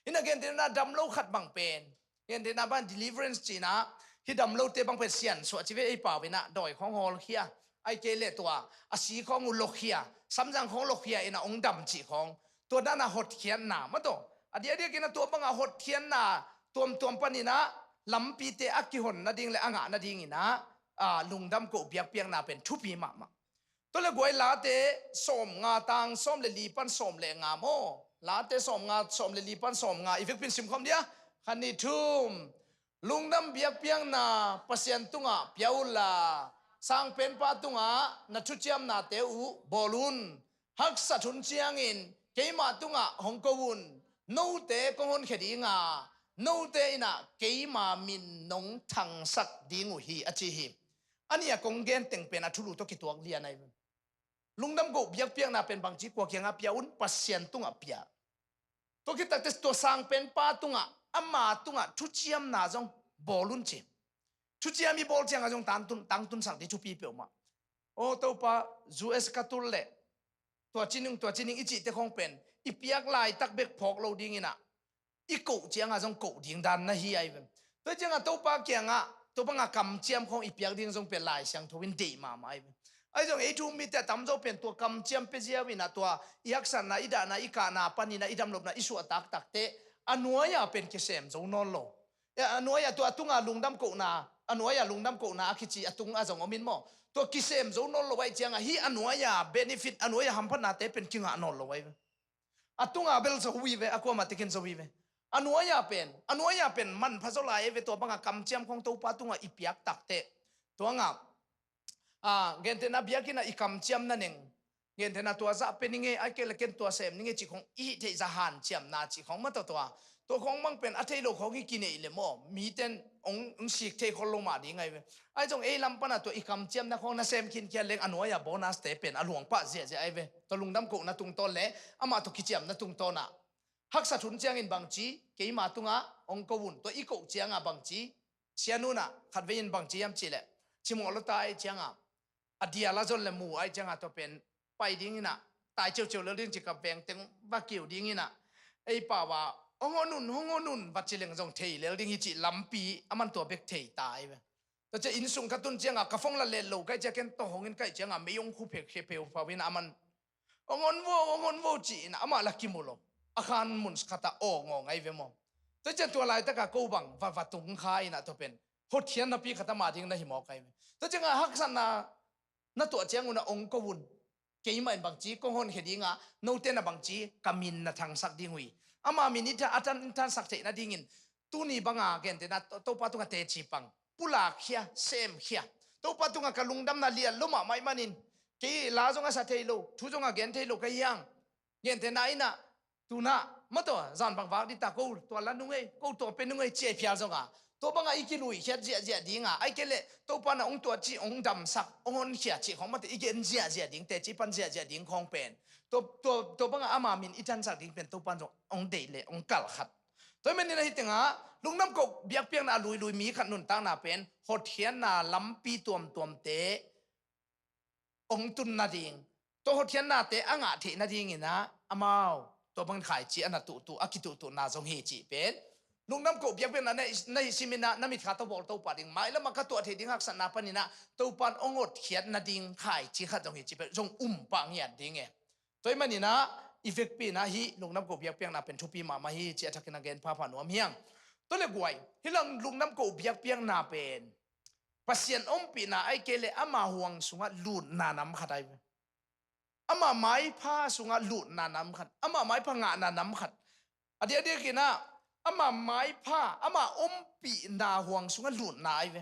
อินะเกณฑ์เดน่าดำโลขัดบังเป็นเกณฑ์เดน่าบ้าน deliverance จีนะที่ดำโลเตบังเป็นเสียนสวดชีวิตไอ้ป่าเวนะดอยของฮอลเคียไอเกเลตัวอาศีของอุลเคียสำจังของโลเคียอินะองดำจีของตัวด้านหดเขียนนามาตัวเดี๋ยวกินตัวบังหดเขียนนาตัวปนินะลำปีเตอักกิหนนาดิงเลยอ่างนาดิงอินะลุงดำกูเบียกเปียงนาเป็นทุพีมาตัวเลยกวยลาเตสมงาตังสมเลลีปันสมเลงาโมลาเตสมงาสมเลลีปันสมงาอีฟิกเป็นสิมคำเดียขันนิทุมลุงดำเบียกเปียงนาเปอร์เซ็นต์ตุงะเปียวลาสังเป็นปาตุงะนัทุจิยมนาเตอุบอลุนฮักสัตุนเจียงอินเกมาตุงะฮงกวุนโนเตกงอนเขดิงาโนเตอินะเกมามินนงทังสักดิงุฮีอจิฮิอันนี้กงเกนเต็งเป็นอัทุลุตกิตัวเลียนไอลุงดำกูเบียกเปียงนาเป็นบางจีกว่าเกียงอาเปียอุนเปอร์เซ็นต์ตุงะเปียตัวกิตักเตสตัวสังเป็นปาตุงะอามาตุงะทุจิยมนาจงบอลุนเจทุจิยามีบอลเจียงอาจงตังตุนสังที่ทุปีเปียวมาโอ้ตัวป้าจูเอสกัตุลเล่ตัวจินิงอิจิเตคงเป็นอีเปียกลายตักเบกพอกเราดิ้งอินะอีกูเจียงอาจงกูดิ้งดันนะฮีไอเวนตัวเจียงอาตัวป้าเกียงอาตัวป้างากำเจียมของอีเปียกดิ้งจงเป็นลายเสียงทวินดีมาไอเวนไอจงไอทูมีแต่ตำจงเป็นตัวกำเจียมเป็นเจียวินะตัวอีฮักสันนะอีดานะอีกานาปานีนะอีดำลบนะอีสัวตักเตอันนัวยาเป็นเกษมจงนอนโลอันนัวยาตัวตุงาลุงดำกูนาอันนัวยาลุงดำกูนาคิจิตุงอาจงอมินโมตัวกิเซมจงนอนโลไว้เจียงฮีอันนัวยาเบเนฟิตอันนัวยาหัมพันนาเตเป็นกิงานอนโลไว้ตุงาเบลจะวีเวอากวมาติกินจะวีเว อันวยาเป็นมันพระโซลาเอเวตัวบังกำเจียมของตัวปาตุงอีเปียกตักเตตัวงาเกนเทนาเบียกินะอีกำเจียมนั่นเองเกนเทนาตัวจะเป็นยังไงไอเกลเกนตัวเสมยังไงจีของอีเทจะหันเจียมนาจีของมันตัวของมันเป็นอัตโลของกินเอเลมอมีเต็นองสิกเทคนลงมาดีไงไอจงเอลัมปนาตัวอีกำเจียมนะของนาเซมกินเคียเล็กอันวยาโบนัสเตเป็นอหลวงปะเสียไอเวตัวลุงดำกุนะตุงต้นเละอามาตัวกิเจียมนะตุงต้นน่ะฮักษาทุนเจียงอินบางจีเกี่ยมาตุงองกวุนตัวอีกเจียงบางจีเสียนูน่ะขัดเวียนบางจียามจีเละชิมอลตายเจียงอดียลาจนเลมูไอเจียงตัวเป็นไปดิ้งน่ะตายเจียวแล้วเรื่องจิกับแบงเต็งบักเกี่ยวดิ้งน่ะไอป่าวองนุนวัดเจริญจงเทยแล้วดิ้งจิลำปีมันตัวเบกเทยตายเว้ยแต่จะอินสุงขัดตุนเจียงกระฟงละเลโลใกล้จะเก็นตัวหงเงินใกล้เจียงไม่ยงคู่เพกเพลพาวินมันองโวจีน่ะมาลักกิมุโลอาคารมุนสกัดงงไงเวมแต่จะตัวลายตะกะกูบังวัดตุงคายน่ะตัวเป็นหดเทียนนะพี่ขัดมาทิ้งนะหิมอกไงแต่จะฮักสันนะตัวเจียงอุณองกวุนเกี่ยมันบางจีก็หนเห็นดิ้งโนเตนะบางจีกามินนะทางสักดิ้งวิอามามินิทอาจารย์สักเทนะดิ้งินตัวนี้บางเกันแต่นะตัวปาตุงเตจิปังปุลาเขียเซมเขียตัวปาตุงกะลุงดำนาเลียลุมาไม่มานินกี่ลาจงสัตเทโลทุจงเกันเทโลก็ยังเกันแต่ไหนนะตัวน่ะมาตัวจานบางวักดิตากูตัวละนุ่งกูตัวเป็นนุ่งเจี๊ยบพิอาจงตัวบางอีกลุยเขียเจี๊ยดิ้งไอ้เกล็ดตัวปานองตัวจีองดำสักองเขียจีของมันอีกเจี๊ยดิ้งแต่จีปันเจี๊ยดิ้งของเป็นตัวบางอามามินอีจันสักดิ้งเป็นตัวปานองเดเลองกัลขัดตัวมันนี่นะฮิตงาลุงน้ำกบเบียกเปียงน่ะลุยมีขันนุนตั้งน่ะเป็นหดเทียนน่ะลำปีตัวมเตองตุนน่ะดิ้งตัวหดเทียนน่ะเตอ่างเทน่ะดิ้งนะอามาวตัวบางขายจีอันน่ะตุอากิตุน่ะจงเฮจีเป็นลุงน้ำกบเบียกเปียงน่ะในซิมินะน้ำมิขาตบอกตัวปาดิ้งไม่แล้วมันก็ตัวเทดิ้งหักสันนาปนินะตัวปานองหดเทียนน่ะดิ้งขายจีขัดจงเฮจีเป็นจงปังเหียนดิ้งตัวมันนี่นะอีเฟกปีนะฮีลุงน้ำกบเบียกเปียงน่ะเป็นทุปีมาฮีจีทักกินเกนพาพานัวเมียงตัวเล็กไว้ฮิลังลุงน้ำกบเบียกเปียงน่ะเป็นปัสเซียนปีน่ะไอเกเลอามาห่วงสุงะลุดน่ะน้ำขัดไออามาไม้ผ้าสุงะลุดน่ะน้ำขัดอามาไม้ผ้างะน่ะน้ำขัดเดี๋ยวกินนะอามาไม้ผ้าอามาปีน่ะห่วงสุงะลุดน่ะไอเว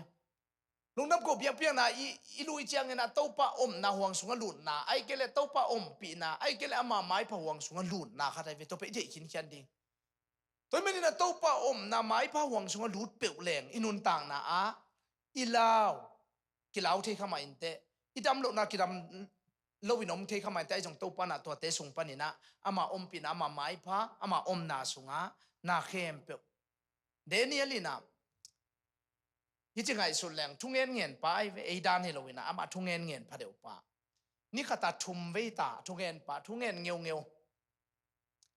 ลุงน้ำกบเบียกเปียงน่ะอีลุยเจียงน่ะเต้าป้าน่ะห่วงสุงะลุดน่ะไอเกเลเต้าป้าปีน่ะไอเกเลอามาไม้ผ้าห่วงสุงะลุดน่ะขัดไอเวตัวไปเด็กขินขันดิตัวมันนี่นะเต้าป้าน่ะไม้ผ้าห่วงสุงะลุดเปียวแหลงอินุนต่างน่ะอีลาวกิลาวเทขมาอินเตอีดำโลน่ะกิดำโลวินอมเทขมาอินเตไอจงเต้าป้าน่ะตัวเตสุงปานี่นะอามาปีน่ะอามาไม้ผ้าอามาน่ะสุงะน่ะเข้มเปียวเดนี่ลินะยี่จังไงสุดแรงทุ่งเงินป้าไอ้ด้านเฮโลวินะอามาทุ่งเงินพาเดียวป้านี่ขตัดทุ่มเวตาทุ่งเงินป้าทุ่งเงินเงียว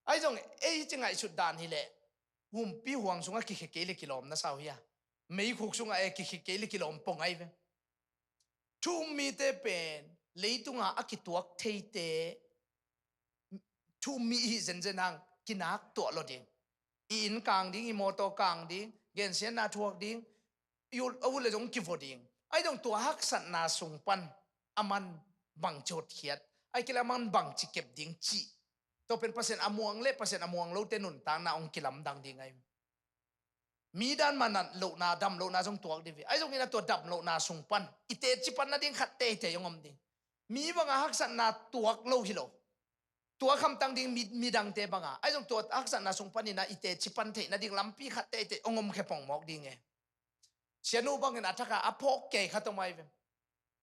ไอ้จงไอ้จังไงสุดด้านนี่แหละหุ่มปีห่วงสุงะกิเกลิกิโลมนะสาวเฮียไม่คุกสุงะกิเกลิกิโลมปงไอ้เวทุ่มมีเตเป็นเลยตุงะอากิตัวเทเตทุ่มมีเซนเซนังกินักตัวโลดิงอินกลางดิ้งอีโมโตกลางดิ้งเกนเซียนนาทวกดิ้งยูอาวุธเลยจงกิฟอดิ้งไอ้จงตัวฮักสันนาสุงปันอามันบังโจดเขียดไอ้กิลามันบังจิเก็บดิ้งจีตัวเป็นเปอร์เซ็นต์อมวงเล่เปอร์เซ็นต์อมวงเราเตนุนตางนาองกิลำดังดิ้งไงมีด้านมันนั่นโลนาดำโลนาจงตัวดิวิไอ้จงนี่นะตัวดำโลนาสุงปันอิเตจิปันนาดิ้งขัดเตยงอมดิ้งมีบางฮักสันนาตัวโลฮิโลตัวคำตังดิ้งมีดังเตบังไอ้จงตัวฮักสันนาสุงปันนี่นะอิเตจิปันเทนาดิ้งลำปีขัดเตยงอมแค่ปองมอกดิ้งไงเชียนูบังเงินอัฐกะอภอกเกยขัดตัวไม่เว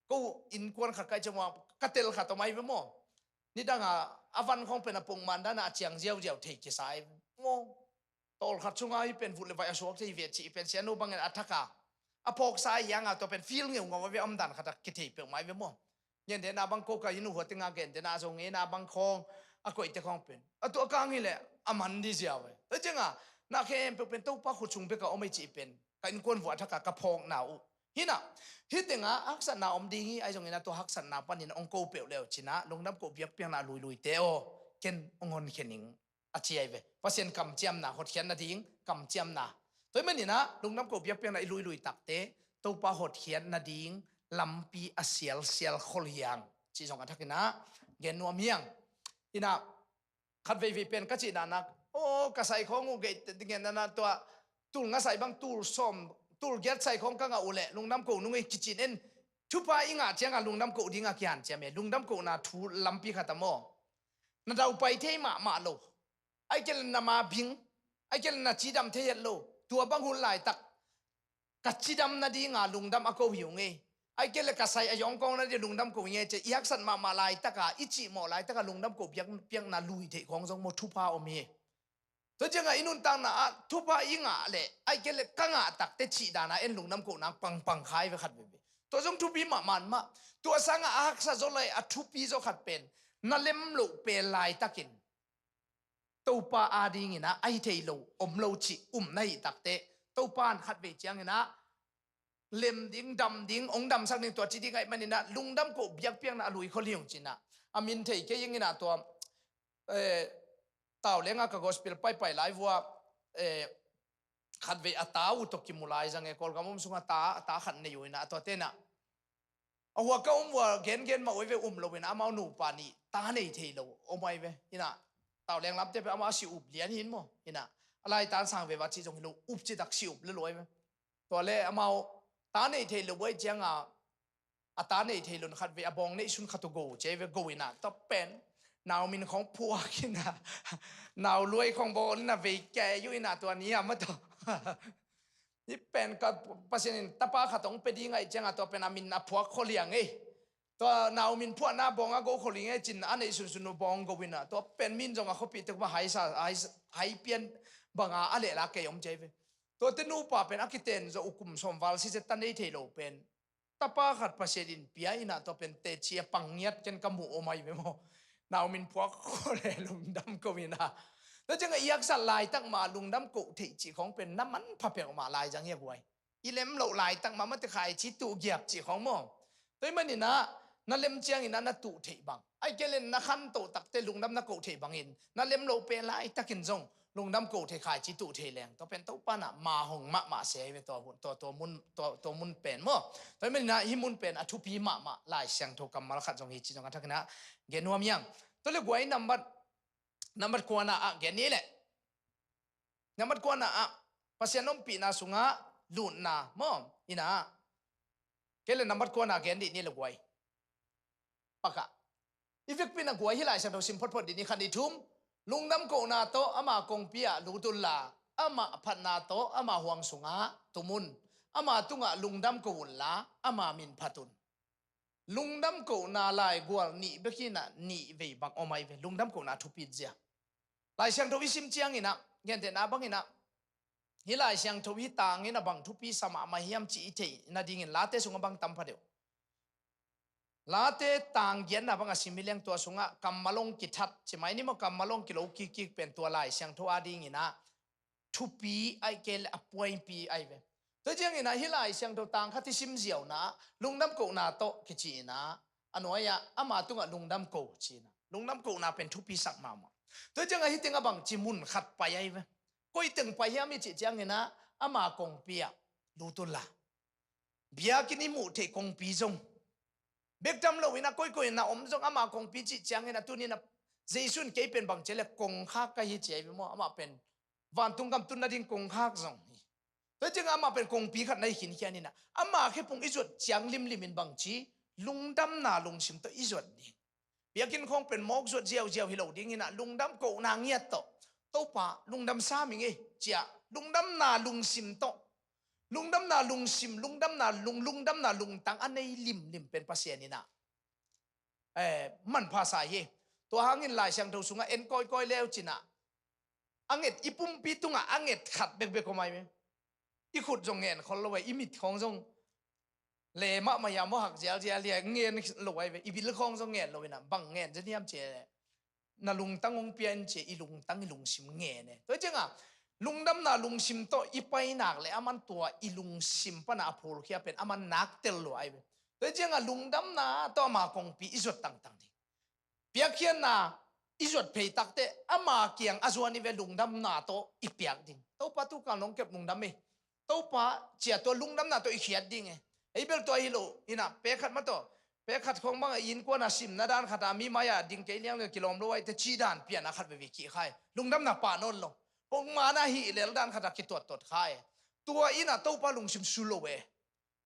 กูอินกวนขัดไกจังหวะกัตเตลขัดตัวไม่เวมั้งนี่ดังอาวันคงเป็นอปงมันด้านอาเจียงเจียวเทกิสายงงตอลขัดช่วงไอ้เป็นฝุ่นเลยไปอสวกที่เวียดจีเป็นเชียนูบังเงินอัฐกะอภอกสายยังตัวเป็นฟิลเงี้ยงงว่าเวอมดันขัดกิเทเปียงไม่เวมั้งยันเดนาบังโกกายินูหัวติงาเกนเดนาทรงเงนาบังคงอากอยเตคองเป็นตัวกลางนี่แหละอามันดีเจียวเว้ยแต่จังนักเอ็มเป็นตัวป้าขุดชุงเปก็เอาไม่จีเป็นกันกวนหัวทักกะพองหนาวฮินะฮิตงาฮักสันนาอมดีไอ้จงนี่นะตัวฮักสันนาปันนี่องโกเปียวแล้วชินะลงน้ำโกเบียกเปียงนาลุยเตโอเกนองอนเขนิงอาเจียเวเพราะเซนกำเจียมนาหดเขียนนาดิ้งกำเจียมนาตัวมันนี่นะลงน้ำโกเบียกเปียงนาลุยตักเตตัวป้าหดเขียนนาดิ้งลำปีอาเซียลขอลยังจีจงกันทักนะเกนนัวเมียงอินะขัดเวเป็นกัจจินานักโอ โอ้กะใส่ของงูเกตเงี้ยนะตัวตุลงะใส่บางตุลส้มตุลเก็ตใส่ของกังเอาแหละลุงน้ำโกนุงไอ้กิจินเอ็นทุพาอิงาเจียงลุงน้ำโกดิงากิฮันเจียเมลุงน้ำโกนาทูลัมปีขัตโมนาดาวไปเทมาโลไอเกลนามาบิงไอเกลนาจีดำเทยโลตัวบางหุ่นลายตักกัจีดำนาดีงาลุงดำอโกหิวเงไอเกลกะใส่อยองกองนาดีลุงดำโกเงจะยักสันมาลายตักอิจิมอลายตักลุงดำโกเปียงนาลุยเทของทรงโมทุพาอเมตัวจังไงอินุนตังนาทุพาอิงาเลไอเกลกังอาตักเตจิดานาเอ็นลุงน้ำโกนางปังขายไปขัดเบตัวจงทุพีมันมาตัวสังอาฮักซาโซเลยอทุพีโซขัดเป็นนั่นเล่มโลเป็นลายตักินตัวปาอาดีงินะไอเทโลอมโลจิในตักเตตัวปานขัดเวจียงนะเล่มดิ้งดำดิ้งองดำสักหนึ่งตัวจีดีไงมันนี่นะลุงดำโกเบียกเปียงนะลุยเขาเลี้ยงจีนะอามินเทยแค่ยังไงนะตัวต่าเลี้ยงกับกอสเปลไปไลฟ์ว่าขัดเวอตาอุตกิมุลายจังเงกอลกามุมสุงตาขัดในอยู่นะตัวเต้นะเอาหัวก็ว่าเกณฑ์มาไว้เวโลเวนะมาหนูปานีตาในเทโลโอไม่เวนี่นะต่าเลี้ยงรับจะไปเอามาสิอุบเลี้ยนหินมั้งนี่นะอะไรตาสั่งเววัชิจงหินอุบจิตักสิอุบเลยรวยไหมตัวเล่เอามาตาในเทโลไว้จังตาในเทโลขัดเวอบองในชุนขัดตุโกเจเวโกวินะตัวเป็นนาวมินของพัวกินนะนาวรวยของบอลนะเวแกอยู่นะตัวนี้มาตัวนี่เป็นกับปัจจุบันตาป้าขัดต้องไปดีไงจังตัวเป็นอามินอพัวโคเลียงตัวนาวมินพัวหน้าบองก็โคเลียงจินอันนี้สุนบองก็วินะตัวเป็นมินจงเขาปิดตัวมาหายเปลี่ยนบางอะไรละเกยอมเจเวตัวเตนูป้าเป็นอากิเตนจะอุกุมสมวัลสิจะตันได้เทโลเป็นตาป้าขัดปัจจุบันปียนะตัวเป็นเตเชียปังเงียดกันกมูโอไม่เวโมนาวมินพัวโคเลียลุงดำก็วินะแล้วจังไงยักษ์สัตลายตั้งมาลุงดำกุที่จีของเป็นน้ำมันพับเปียกมาลายจังเงี้ยกวยอีเล็มเหล่าลายตั้งมามันจะขายชิตูเกียบจีของมองตัวมันนี่นะนั่นเล็มเจียงอินนั่นตุเทบังไอ้เกลินนักขันโตตักเตลุงดำนักกุเทบังอินนั่นเล็มเหล่าเป็นลายตักินจงลุงดำกุเทขายชิตูเทแรงตัวเป็นตัวป้านะมาหงมาเสียไปตัวมุนเป็นมั้งตัวมันนะฮิมุนเป็นอทุพีมาลายเสียงโทกรรมมาขัดจงฮิจิจงกันทักนะเกนัวมียังตัวเล็กไว้นับกวนเกนี้แหละนับกวนภาษาโนมปีนาสุงะลุนนามอมอินะเกลนับกวนเกนี้นี่เล็กไว้ปะกะอีฟิกปีนักไว้ที่หลายฉันเราสิมพอดีนี่ขันดิทุมลุงน้ำโกนาโตอามากงเปียลูตุลลาอามาพันนาโตอามาห่วงสุงะตุมุนอามาตุงะลุงดำโกนลาอามามินพัตุนลุงดำโกนาลายกวลนี่เบกินะนี่เวบังอไม่เวลุงดำโกนาทุปิดเจียลายเสียงทวิสิมเจียงอินะเงี้ยเดน่าบังอินะฮิลายเสียงทวิตางอินะบังทุปีสมามาเฮียมจีเทน่าดิ่งลาเตสุงบังตัมพเดียวลาเตตางเย็นนะบังสิมิเลียงตัวสุงะกัมมาลงกิทัดใช่ไหมนี่มันกัมมาลงกิโลกิเป็นตัวลายเสียงทวาดิ่งอินะทุปีไอเกลอป่วยปีไอเวตัวเจียงอินะฮิลายเสียงตัวตางขัดที่สิมเจียวนะลุงดำโกนาโตกิจีนะอันว่าอย่าอามาตุงะลุงดำโกจีนะลุงดำโกนาเป็นทุปีสักมาตัวจังไงที่ติงบังจิมุนขัดไปไอ้เว้ก็อีตึงไปยังมีจิจังเงินะอามากงเปียดูตุลาเบียกินิมูเทกงปีจงเบกจำเราวินะก้อยนะอมจงอามากงปีจิจังเงินะตัวนี้นะเจสุนเกยเป็นบังเจเลกงข้าก็ยิ่งเจ๋ยมั้งอามาเป็นวันตุงกำตุนนาดิงกงข้าจงตัวจังอามาเป็นกงปีขัดในหินแค่นี้นะอามาแค่ปงอิจวดจังลิมบังจีลุงดำนาลุงชิมตัวอิจวดดีเบียกินคงเป็นมอกสวดเจียวฮิโลดิ้งนะลุงดำโกนางเงียโตโตป่าลุงดำซามิงเจียลุงดำนาลุงซิมโตลุงดำนาลุงซิมลุงดำนาลุงดำนาลุงตังอันในลิมเป็นภาษานี่นะมันภาษาเยตัวหางินลายเสียงทูสุงะเอ็นก้อยแล้วจินะอังเอ็ดอีปุ่มปีตุงะอังเอ็ดขัดเบกก็ไม่ไหมอีขุดจงเงินคนละไว้อีมิดของจงเลมะมายามหักเจียเลียเงินลอยไปอีบิลคองจงเงินลอยนะบังเงินจะเนี่ยมเจน่ะลุงตั้งองเปียนเจอีลุงตั้งอีลุงซิมเงินเนี่ยตัวจริงอ่ะลุงดำน่ะลุงซิมโตอีไปหนักเลยอามันตัวอีลุงซิมปนาพูลเขียเป็นอามันนักเตลลอยไปตัวจริงอ่ะลุงดำน่ะตัวมากงปีอิจดต่างๆดิเปียกเขียนน่ะอิจดเพยตักเตอามาเกียงอาจวนนี่เวลุงดำน่ะโตอีเปียกดิ่งโตปะตุกันลงเก็บลุงดำเองโตปะเจียตัวลุงดำน่ะโตอีเขียดดิ่งไอ้เบลตัวฮิโลอินะเปขัดมาโต pe khat khong bang in ko na sim na dan khata mi maya ding ke liang le kilom lo ai te chi dan pian na khat ve ki khai lungdam na pa non lo pong ma na hi lel dan khata ki tot khai tua ina to pa lungsim sulo we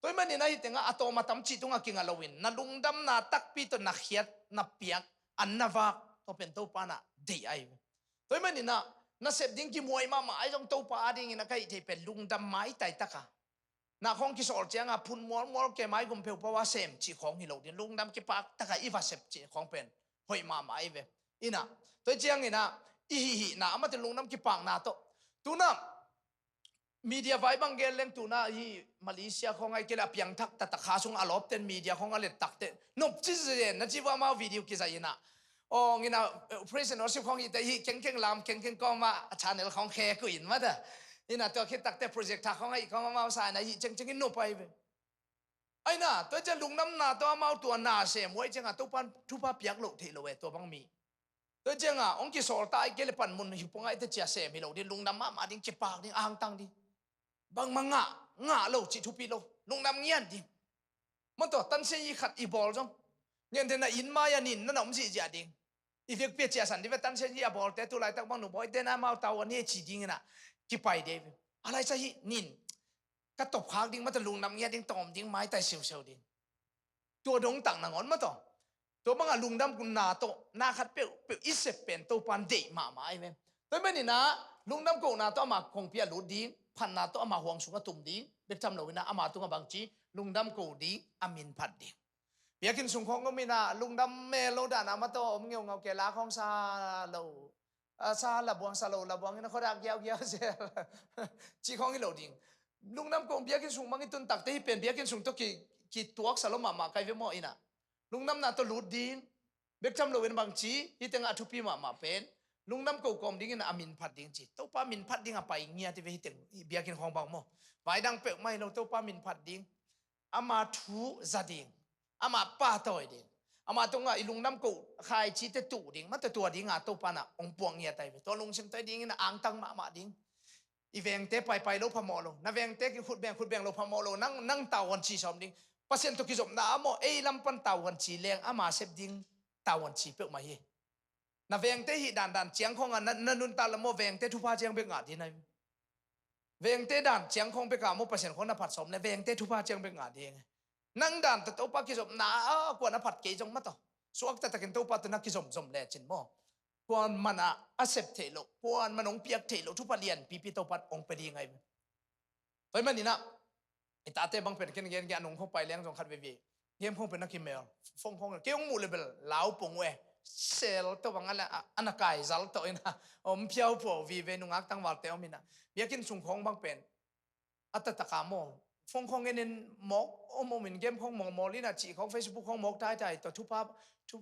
toy man ina hi tenga atoma tam chi tunga kinga lowin na lungdam na tak pi to na khiat na piak an na wa to pen to pa na dei ai toy man ina na sep ding ki muai ma ai jong to pa ding ina kai te pen lungdam mai tai taka na khong ki sol chianga phun mol ke mai gum peu pa wa sem chi khong hi lo din lungdam ki pak taka i va sep chi khong pen hoi ma mai ve ina toy chiang ina i hi na ama te lungdam ki pak na to tu na media vai bang gel leng tu na hi Malaysia khong ai kela piang thak ta kha sung alop ten media khong ale tak te nop chi je na chi wa ma video ki sai na o ngina president worship khong i te hi keng lam keng ko ma channel khong khe ku in ma da ina to ki tak te project tha khong ai khong ma sa na hi cheng no pai ve ai na to je lungnam na to ma tu na se moi cheng a to pan thu pa piak lo the lo we to bang mi to cheng a ong ki sol tai ke le pan mun hi pong ai te chia se mi lo din lungnam ma ding ki pak ding ang tang di bang nga lo chi thu pi lo lungnam ngian di mon to tan se yi khat i bol jong ngen te na in ma ya nin na nom ji ja ding i vek pe chia san di ve tan se yi a bol te tu lai tak bang nu boy te na ma taw an he chi ding na ki pai de alai sa hi nin ka top khak ding ma ta lungnam ngia ding tom ding mai tai siu ding to dong tang na ngon ma to to bang a lungnam kun na to na khat pe i se pen to pan de ma mai ve toy me ni na lungnam ko na to ma khong pia lu dingพันนาตัวอามาหวงสุงตุ่มดิ้งเด็กทำเราวินาอามาตัวบางจีลุงดำกูดิ้งอามินพัดดิ้งเบียกินสุงของก็มีนาลุงดำเมโลดานามาตัวอมเงียวเงาเกล้าของซาโลซาละบวงซาโลละบวงนี่นะเขาดักเยี่ยวเสียจีของที่เราดิ้งลุงดำกูเบียกินสุงบางตุนตักที่เป็นเบียกินสุงตัวกี่ตัวสโลมาใครเวมอินะลุงดำนาตัวลุดดิ้งเด็กทำเราเป็นบางจีที่ตั้งอาทุพีมาเป็นลุงน้ำกูกอมดิ้งนะอามินพัดดิ้งจีตัวป้ามินพัดดิ้งไปเงียที่ไปที่ตึงเบียกินของบางโมไว้ดังเปะไม่เราตัวป้ามินพัดดิ้งอามาทูซาดิ้งอามาป้าต่อยดิ้งอามาตรงอ่ะลุงน้ำกูใครชีเตตู่ดิ้งมันตัวดิ้งอ่ะตัวป้าน่ะองปวงเงียไตไปตัวลุงชิมไตดิ้งนะอ่างตั้งมาดิ้งอีเวงเตไปโลพมอโลนะเวงเตกิขุดแบงโลพมอโลนั่งเต่าวันชีสอมดิ้งเปอร์เซ็นต์ตัวกิจมนะโมลำปันเต่าวันชีแรงอามาเซฟดิ้งเต่าวันชีเปะมาเฮna veng te hi dan chiang khong an nun ta la mo veng te thu pa chiang be nga di nai veng te dan chiang khong be ka mo percent khong na phat som ne veng te thu pa chiang be nga di nang dan ta to pa ki som na ko na phat ke jong ma to suak ta ken to pa ta na ki som le chin mo kon mana accept the lo kon manong piak the lo thu pa lian pi to pat ong pe di ngai oi man ni na ita te bang pen ken gen ge anong khong pai leng jong khat ve ve game khong pen na ki mel phong khong ke ong mu level lao pong weเซลตัวบางอะไรอันนั้นไก่ซัลตัวเองนะอมเพียวผัววีเวนุงักตั้งวัดเตอมินะเบียกินสุงของบางเป็นอัตตะกามอฟงของเงินมอกอมมินเกมของมอลีนะจีของ Facebook ของมอกได้ตัวทุพ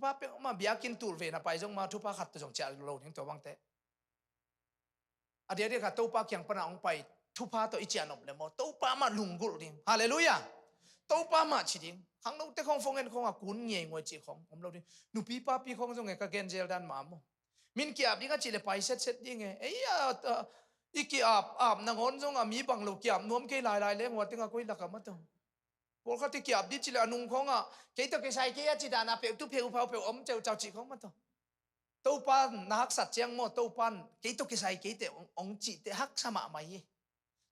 าเป็นมาเบียกินตูร์เวนะไปจงมาทุพาขัดตัวจงเจริญโลทิ้งตัวบางเตะอเดียขัดตัวปาเกียงปนาองไปทุพาตัวอิจฉาหนุ่มเลยมอตัวปามาลุงกุลดิ้งฮาเลลูยาตัวปามาชิดิ้งข้างนอกแต่ของฟงเงินของกุนเงี้ยงวยจีของผมเราดิหนูพี่ป้าพี่ของจงเงก็เกณฑ์เจลดันมาโมมินเกียบดิ้งก็จีเลไปเสร็จดิ้งเอ้ยอีเกียบนางอนจงมีบังลูกเกียบน้อมเกยลายเลี้ยงวัดติ้งก็คุยหลักมาตัวพวกเขาที่เกียบดิ้งจีเลนุ่งของเกยตัวเกยใส่เกยจีดานาเปียวตุเปียวเผาเปียวอมเจ้าจีของมาตัวปันนักสัตย์เจียงโมตัวปันเกยตัวเกยใส่เกยเตองจีเตฮักสมาไม่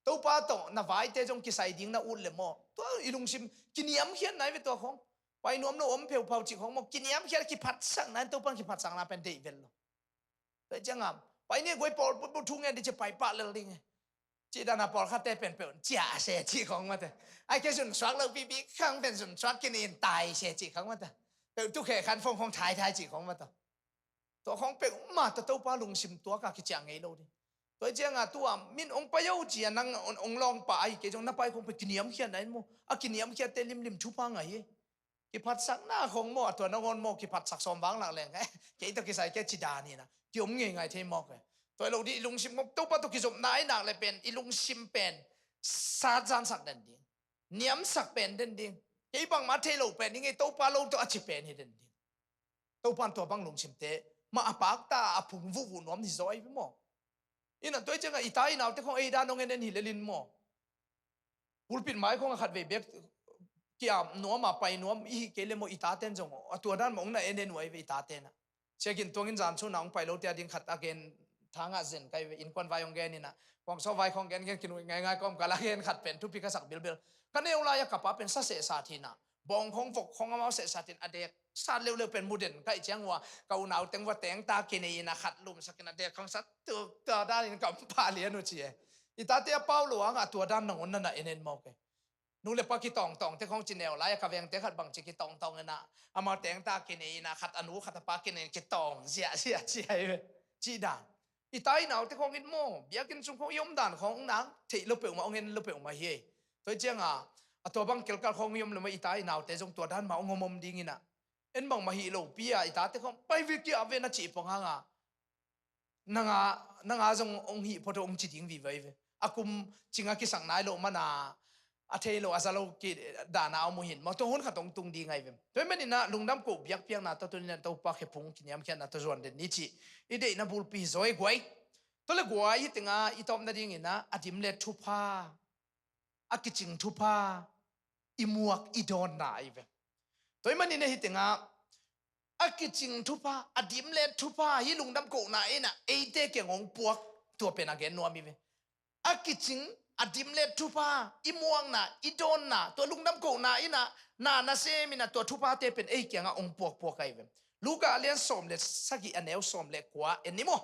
ตัวป้าโตน่าไว้เตจงกิใส่ดิ้งน่าอุ่นเลยมั้งตัวอีลุงซิมกินยำเขียนไหนไปตัวของไปน้อมโน้มเพียวเผาจีของมั้งกินยำเขียนกิพัดสังนั้นตัวปังกิพัดสังน่าเป็นเดวิลล์แต่จังอ่ะไปเนี่ยกูปอลปุ๊บทุ่งเงี้ยดิจะไปปะเลยดิ้งจีดานาปอลข้าเตเป็นจ่าเสียจีของมันแต่ไอ้แค่ส่วนสวักเราปีข้างเป็นส่วนสวักกินเองตายเสียจีของมันแต่เป็นทุกแข่ขันฟงของไทยจีของมันตัวของเป็นมาตัวป้าลุงซิมตัวก็กิจางไงเราดิตัวเจ้าง่ะตัวมินองไปเอาจีนังองลองไปเกจงนับไปคงไปกินยำเขียนไหนมั้งกินยำเขียนเตลิมชุบไงกิพัดสักหน้าของมั้งตัวนงอนมั้งกิพัดสักสมบังหลักแรงไงเกยตัวกิใส่แค่จีดานี่นะกิอมไงเทมอกเลยตัวเราดิลุงซิมตัวป้าตัวกิจมนายหนักเลยเป็นอีลุงซิมเป็นซาจานสักเด่นดิ่งเนียมสักเป็นเด่นดิ่งเกยบังมาเทโลเป็นยังไงตัวป้าเราตัวอจิเป็นเด่นดิ่งตัวป้าตัวบังลุงซิมเตมาปากตาพุงวุ้นน้อมที่ซอยพี่มั้งอินะตัวเจ้าก็อีตายน่าแต่ของไอ้ด้านน้องเงินนี่เลลินหมอบุลปินไม้ของขัดเวเบก kia no ma pai no i ke le mo itaten jong atua dan mong na enen wai ve itaten na chekin tongin jan chu naung pai lo tia ding khat again thanga zen kai in kon vai ong gen ni na kong so vai khong gen gen kin ngai ngai kom kala gen khat pen tu pi ka sak bil bil kan eu la ya kapa pen sa se sa thi na bong khong vok khong amao se sa tin adek sa leu leu pen muden kai chang wa kau nau teng wa teng ta ke ni na khat lum sakin adek khong sat tu ta da in kam pa lian nu chi itate paulo anga tua dan nong na enen mo ke nu le pa ki tong tong te khong chinel la ya ka veng te khat bang chi ki tong tong na ama teng ta ke ni na khat anu khat pa ke ni ki tong sia sia chi ai chi dan itai nào te khong in mo bia kin chung khong yom dan khong nang thei lo pe ma ong en lo pe ma hi toi chang a to bang kel kal khong yom lo ma itai nào te jong to dan ma ong mom ding ina en bang ma hi lo pia ita te khong pai vi ki ave na chi pong hanga nanga jong ong hi photo ong chi ding vi vai ve akum chinga ki sang nai lo mana a thei lo asalo ki dana au mo hin ma to hon khatong tung di ngai ve toi mani na lungdam ko biak piang na to na to pa khe phung kinyam khan na to zon de ni chi ide na bul pi zoi gwai to le gwai tinga itom na ding ina adim le thupa akiching thupa imuak idon na ai ve toi mani ne hitinga akiching thupa adim le thupa hi lungdam ko na ina eite ke ngong puak to pe na gen no mi ve akiching adim le thupa imuang na idon na to lungdam ko na ina na se mina to thupa te pen ei kyanga ong puak puak ai ve luka alian som le sagi aneu som le kwa enimo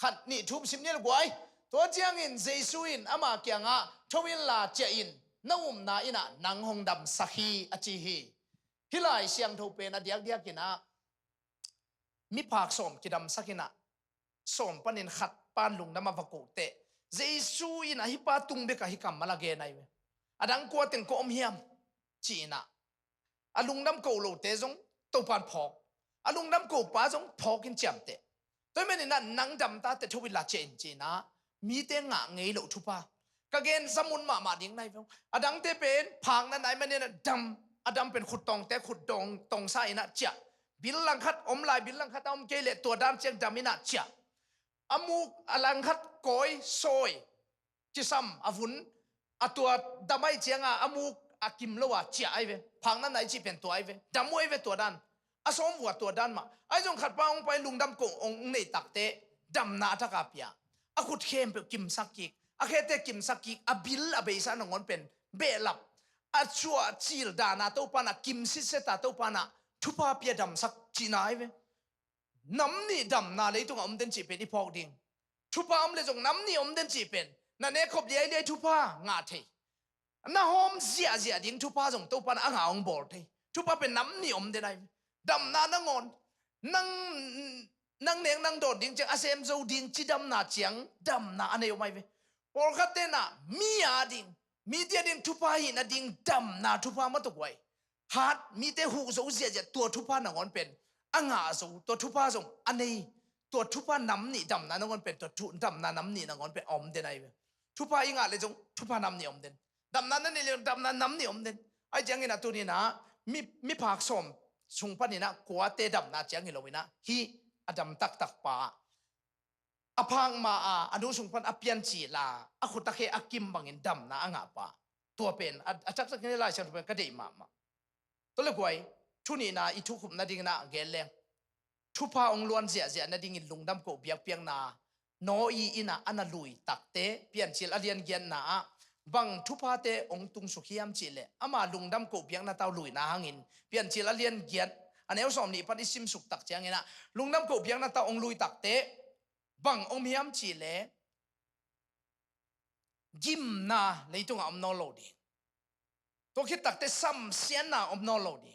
khat ni thup simnel gwai to chiang in jesuin ama kyanga thowin la che in naum na ina nang hong dam sakhi achi hi hilai siang tho pe na diak diak kina mi phak som kidam sakina som panin khat pan lungdam avako te jesu ina hi pa tung be ka hi kam mala ge nai adang ko teng ko om hiam china alungnam ko lo te jong to pan phok alungnam ko pa jong phok in cham te toi men na nang dam ta te thowi la chen china mi te nga ngei lo thupa ka gen samun ma ding nai vong adang te pen phang na nai men na dam adam pen khut tong te khut dong tong sa ina cha bil lang khat om lai bil lang khat om ke le to dam cheng dam ina cha amuk alang khat koi soi chisam avun atua damai chenga amuk akim lowa chia ai ve phang na nai chi pen to ai ve damoi ve to dan asom wa to dan ma ai jong khat pa ong pai lungdam ko ong nei takte dam na tha ka pia akut khem pe kim sakki akhete kim sakki abil abeisa nongon pen belap achua chil dana to pana kim si seta to pana thupa pia dam sak chinai ve nam ni dam na le tung om den chi pen i phok ding thupa om le jong nam ni om den chi pen na ne khop le le thupa nga the na hom zia zia ding thupa jong to pan anga ong bol the thupa pen nam ni om den ai dam na ngon nang neng nang dot ding chang asem zo ding chi dam na chiang dam na ane mai ve por khate na mi a ding mi te ding thupa hi na ding dam na thupa ma to kwai hat mi te hu zo zia zia to thupa na ngon pen anga zo to thupa jong ane to thupa nam ni dam na ngon pen to thu dam na nam ni na ngon pen om den ai ve thupa inga le jong thupa nam ni om den dam na ni le dam na nam ni om den ai jang ina tu ni na mi phak som sung pa ni na kwa te dam na chiang hi loina hi adam tak tak pa aphang ma anu sung pan apian chi la akhuta khe akim bangin dam na anga pa to pen achak sak ni la chan pen ka dei ma to le kwai thu ni na I thu khum na ding na gel le thu pa ong luan zia zia na ding in lungdam ko biak piang na no I ina ana lui takte pian chil alian gian na bang thupa te ong tung sukhiam chile ama lungdam ko biang na taw lui na hangin pian chil alian gian aneu som ni pan isim suk tak chiang ina lungdam ko biang na taw ong lui takte bang ong hiam chile gim na leitung am no lo di to khit takte sam sian na om no lo di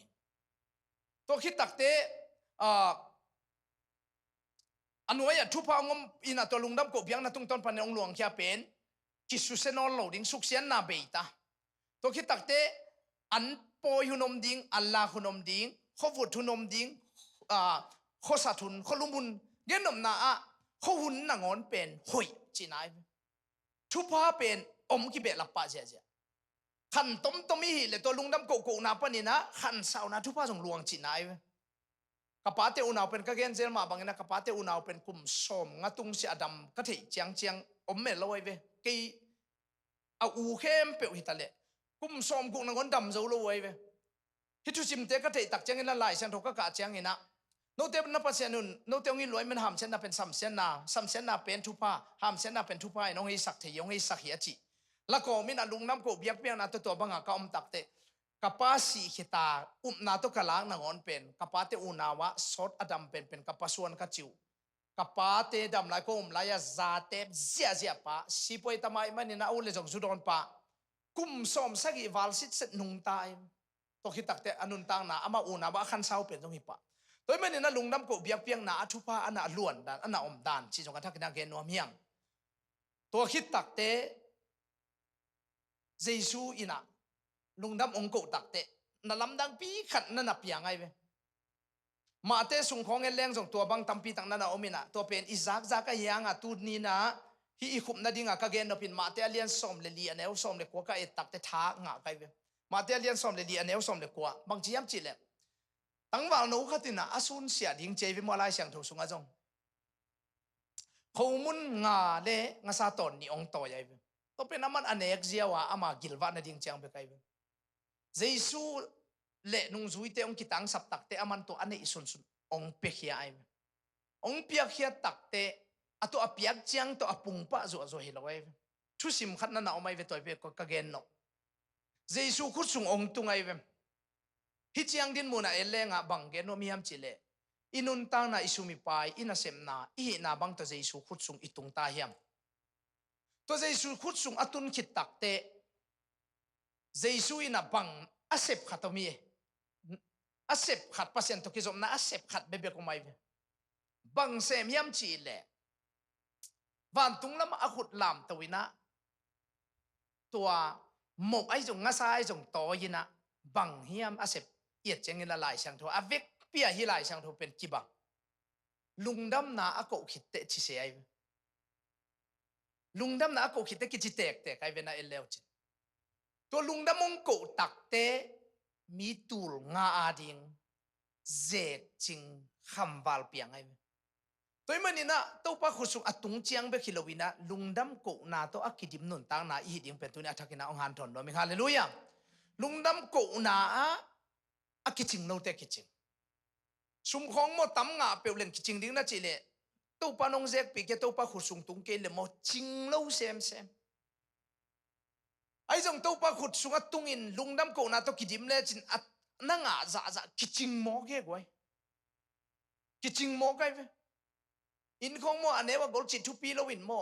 to khit takte anuaya thupa ngom ina to lungdam ko biang na tung ton pan ong luang kya pen kisu senol lo ding suksian na beita to khit takte an poi hunom ding Allah hunom ding khowut hunom ding khosathun kholumun genom na khowun na ngon pen hoi chinai thupa pen om ki be lappa ja ja khan tom hi le to lungdam ko na panina khan sauna thupa jong luang chinai kapate unaw pen ka gen zel ma bangina kapate unaw pen kum som ngatung si adam ka thei chiang om me loi ve ke a u khem pe hitale kum som ku na ngon dam zo lo wai ve ฮิตุจิมเตก็เตตักจังเงินละลายเซนทกกะจังเงินนะโนเตนะปัสยานุนโนเตงินรวยมันหามเซนนะเป็น3เซนนะเป็นทุพาหามเซนนะเป็นทุพาน้องให้สักเทียงให้สักเหียจิแล้วก็มินะลุงน้ำก็เบียกเปียงนะตัวบังกะอมตักเตกะปาสีขิตานาตัวกะลางนะงอนเป็นกะปาเตอุนาวะสดอดัมเป็นกะปาส่วนกะจิวกะปาเตดำลายก็ลายซาเตเสียปะสิปอยตะไมมันนี่นะอุเลจงสุดอนปะกุมสมสักอีวาลสิเสนุงตายตัวขิตักเตอนุนตังนะอามาอุนาวะขันเศร้าเป็นตรงหิปะตัวมันนี่นะลุงน้ำก็เบียกเปียงนะทุพาอันน่ะล้วนดันอันน่ะอมดานชิจงกะทักนักเกนนัวเมียงตัวขิตักเตเยซูอินะลุงดำองกูตักเตะนั่นลำดังปีขัดนั่นนับอย่างไงเว้มาเตะสุงของเงแรงส่งตัวบังตัมปีตังนั่นเอามินะตัวเป็นอิซักก็ยังอ่ะตูนี่นะฮีอีคุมนั่นดิ่งอ่ะก็เกณฑ์นับเป็นมาเตะเลียนสมเลลีอันเอวสมเลกัวก็เอตักเตะท้างอ่ะไงเว้มาเตะเลียนสมเลลีอันเอวสมเลกัวบางทีย้ำจิเลยตั้งวันนู้ขัดนะอาซุนเสียดิ่งเจวิมาลายเสียงถูกสุงอาจงเขามุนงาเล่งาซาตอนนี่องต่อใหญ่เว้ตัวเป็นน้ำมันอเนกเจียวอามากิลวานั่นดิ่งเจียงไปไกลเว้เยซูเละนุ่งจุยเตองกิตังสับตักเตอมันตัวอันนี้สุนองเปียกเฮียไอองเปียกเฮียตักเตอตัวอเปียกเจียงตัวอปุงปะจัวเฮลไว้ทุสิมขัดนั่นเอาไม่เวตัวเปียกก็เกนนกเยซูขุดสุงองตุงไอเวฮิเจียงดินมูน่ะเอเลงะบังเกนโนมีฮัมจิเลอินุนตังน่ะอิสุมิปายอินาเซมนาอิหินาบังตัวเยซูขุดสุงอิตุงตาเฮียมตัวเยซูขุดสุงอตุนขิดตักเตเยซูอินาบังอาเซบขัดตัวมีอาเซบขัดพัศยันตุกิจอมนะอาเซบขัดเบบกไม่บังเซมยามจีเล่วันตุงละมาขุดลามตัวนะตัวหมกไอจงงาซาไอจงโตยินะบังเฮียมอาเซบเอียดเจงินละลายช่างทัวอเวกเปียฮิลายช่างทัวเป็นกิบังลุงดำนาอโกขิดเตชิเซไอลุงดำนาอโกขิดเตกิจิเตกไอเวนะเอเลวจิตัวลุงดำมงโกตักเตมีตูลงาอาดิงเจกจิงคำวาลเปียงไงตัวมันนี่นะตัวป้าขุสุงอตุงเจียงเบคิโลวินะลุงดำโกนาตัวอักขิดิมนุนตังนาอีดิงเป็นตัวนี้อักขินะองหันทนโดมิฮาเลลูยาลุงดำโกนาอักขิจิงโนเตกิจิงสุมของโมตั้มงาเปลเลนกิจิงดิ้งนะจิเลตัวป้านงเจกปีเกตัวป้าขุสุงตุงเกลเลโมจิงโลเซมไอ้จงตัวป้าขุดสุงอัตุงอินลุงดำโกนาตัวกิดิมเลจินอัดนั่งจะกิจิงโมเกกไว้กิจิงโมไกเวอินคงโมอันเนวกอลจิตทุปีโลวินโม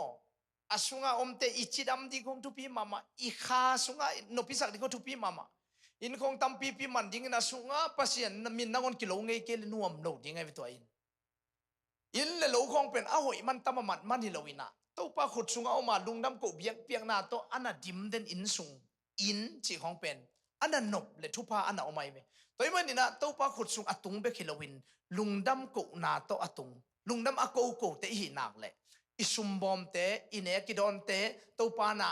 อาสุงาอมเตอิจิดำดีคงทุปีมามาอีขาสุงานพิสักดีคงทุปีมามาอินคงตั้มปีมันดิ้งนะสุงาปัสยันมินนังอนกิโลเงยเกลนัวมโลดิ้งไงตัวอินเลโลคงเป็นอ้าวมันตั้มมันฮิโลวินะตัวป้าขุดสุงเอามาลุงดำโกเบียกเปียกนาตัวอันน่ะดิมเดนอินสุงอินจีของเป็นอันนั้นนบเลยทุพาอันน่ะเอาไม่เว้ตัวมันนี่นะตัวป้าขุดสุงอตุงเบคิโลวินลุงดำโกนาตัวอตุงลุงดำอโกเตหินักเลยอิสุมบอมเตอินเอกิดอนเตตัวป้าน่ะ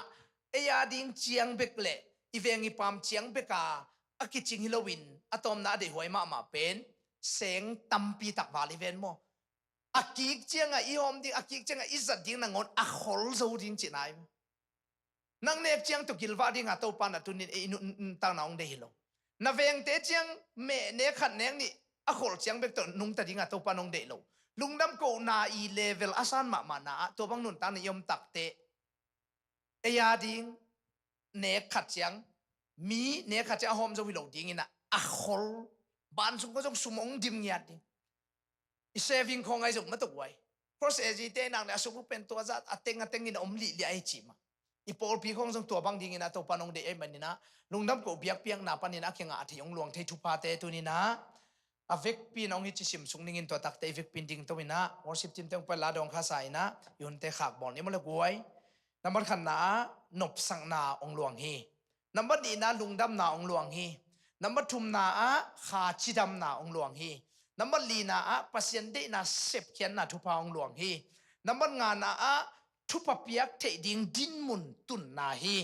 เอียดิงเจียงเบกเลยอีเวงิปามเจียงเบกาอกิจิงฮิโลวินอะตอมน่ะเดหวยมาเป็นเสียงตัมปีตักวาลิเวนโมอากิกเจียงอีหอมดิ้งอากิกเจียงอิสัดดิ้งนางอนอาขอลโซดิ้งจีนายนางเนกเจียงตุกิลวาดิ้งตัวป้าน่ะตุนินอินุตังนองเดฮิโลนาเวงเตเจียงเมเนขัดเนงนี่อาขอลเจียงเบกตัวนุงตัดดิ้งตัวป้านองเดฮิโลลุงดำโกนาอีเลเวลอาซานมานาตัวบังนุนตังนิยมตักเตเอียดิ้งเนขัดเจียงมีเนขัดเจียงหอมจะวิโลดิ้งนะอาขอลบ้านสุงก็ต้องสมองดิมเงียดดิ้งอีเซฟิงคงไอ้จงมาตัวไว้เพราะเสียจีเตนังเนี่ยสุกเป็นตัวจัดอัตเต็งอินอมลีไอจิมาอีโปลปีคงจงตัวบางดิ้งนะตัวปานองเดเอมันนี่นะลุงดำโกเบียกเปียงนาปานี่นะเขียงอาทิยงหลวงเททุพาเตตัวนี้นะอเวกปีน้องฮิจิสิมสุงนิ่งตัวตักเตเวกปีดิ้งตัวนี้นะวอร์ชิปทีมเต็งไปลาดองข้าใส่นะยุนเตขากบอลนี่มันเลยกวยน้ำมันขันนะนบสังนาองหลวงฮีน้ำมันดีนะลุงดำนาองหลวงฮีน้ำมันทุมนาขาชิดำนาองหลวงฮีน้ำมันลีนาปัสยันเดนาเสพเขียนนาทุพาองหลวงฮีน้ำมันงานทุพเปียกเทดิงดินมุนตุนนาฮี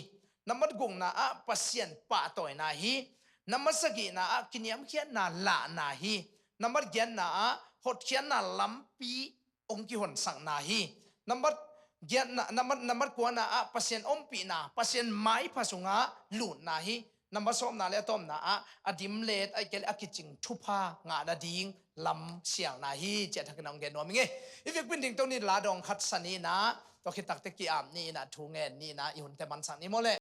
น้ำมันกงนาปัสยันป่าต่อยนาฮีน้ำมันสกีนากินยามเขียนนาละนาฮีน้ำมันเกียนนาหดเขียนนาลำปีองกิหนสังนาฮีน้ำมันเกียนนาน้ำมันกวนนาปัสยันอมปีนาปัสยันไม้ผสงลุนนาฮี นับส้มนาเลต้มนาอดิมเลดไอเกลอกิจิงทุพางานาดิงลำเสียงนาฮีเจทักนังเกนวมิงเงอีฟิกปินดิงตรงนี้ลาดองคัดสนีนะตัวคิดตักตะกี้นี่นะทูเงินนี่นะอีหุ่นแต่มันสังนี่โมเล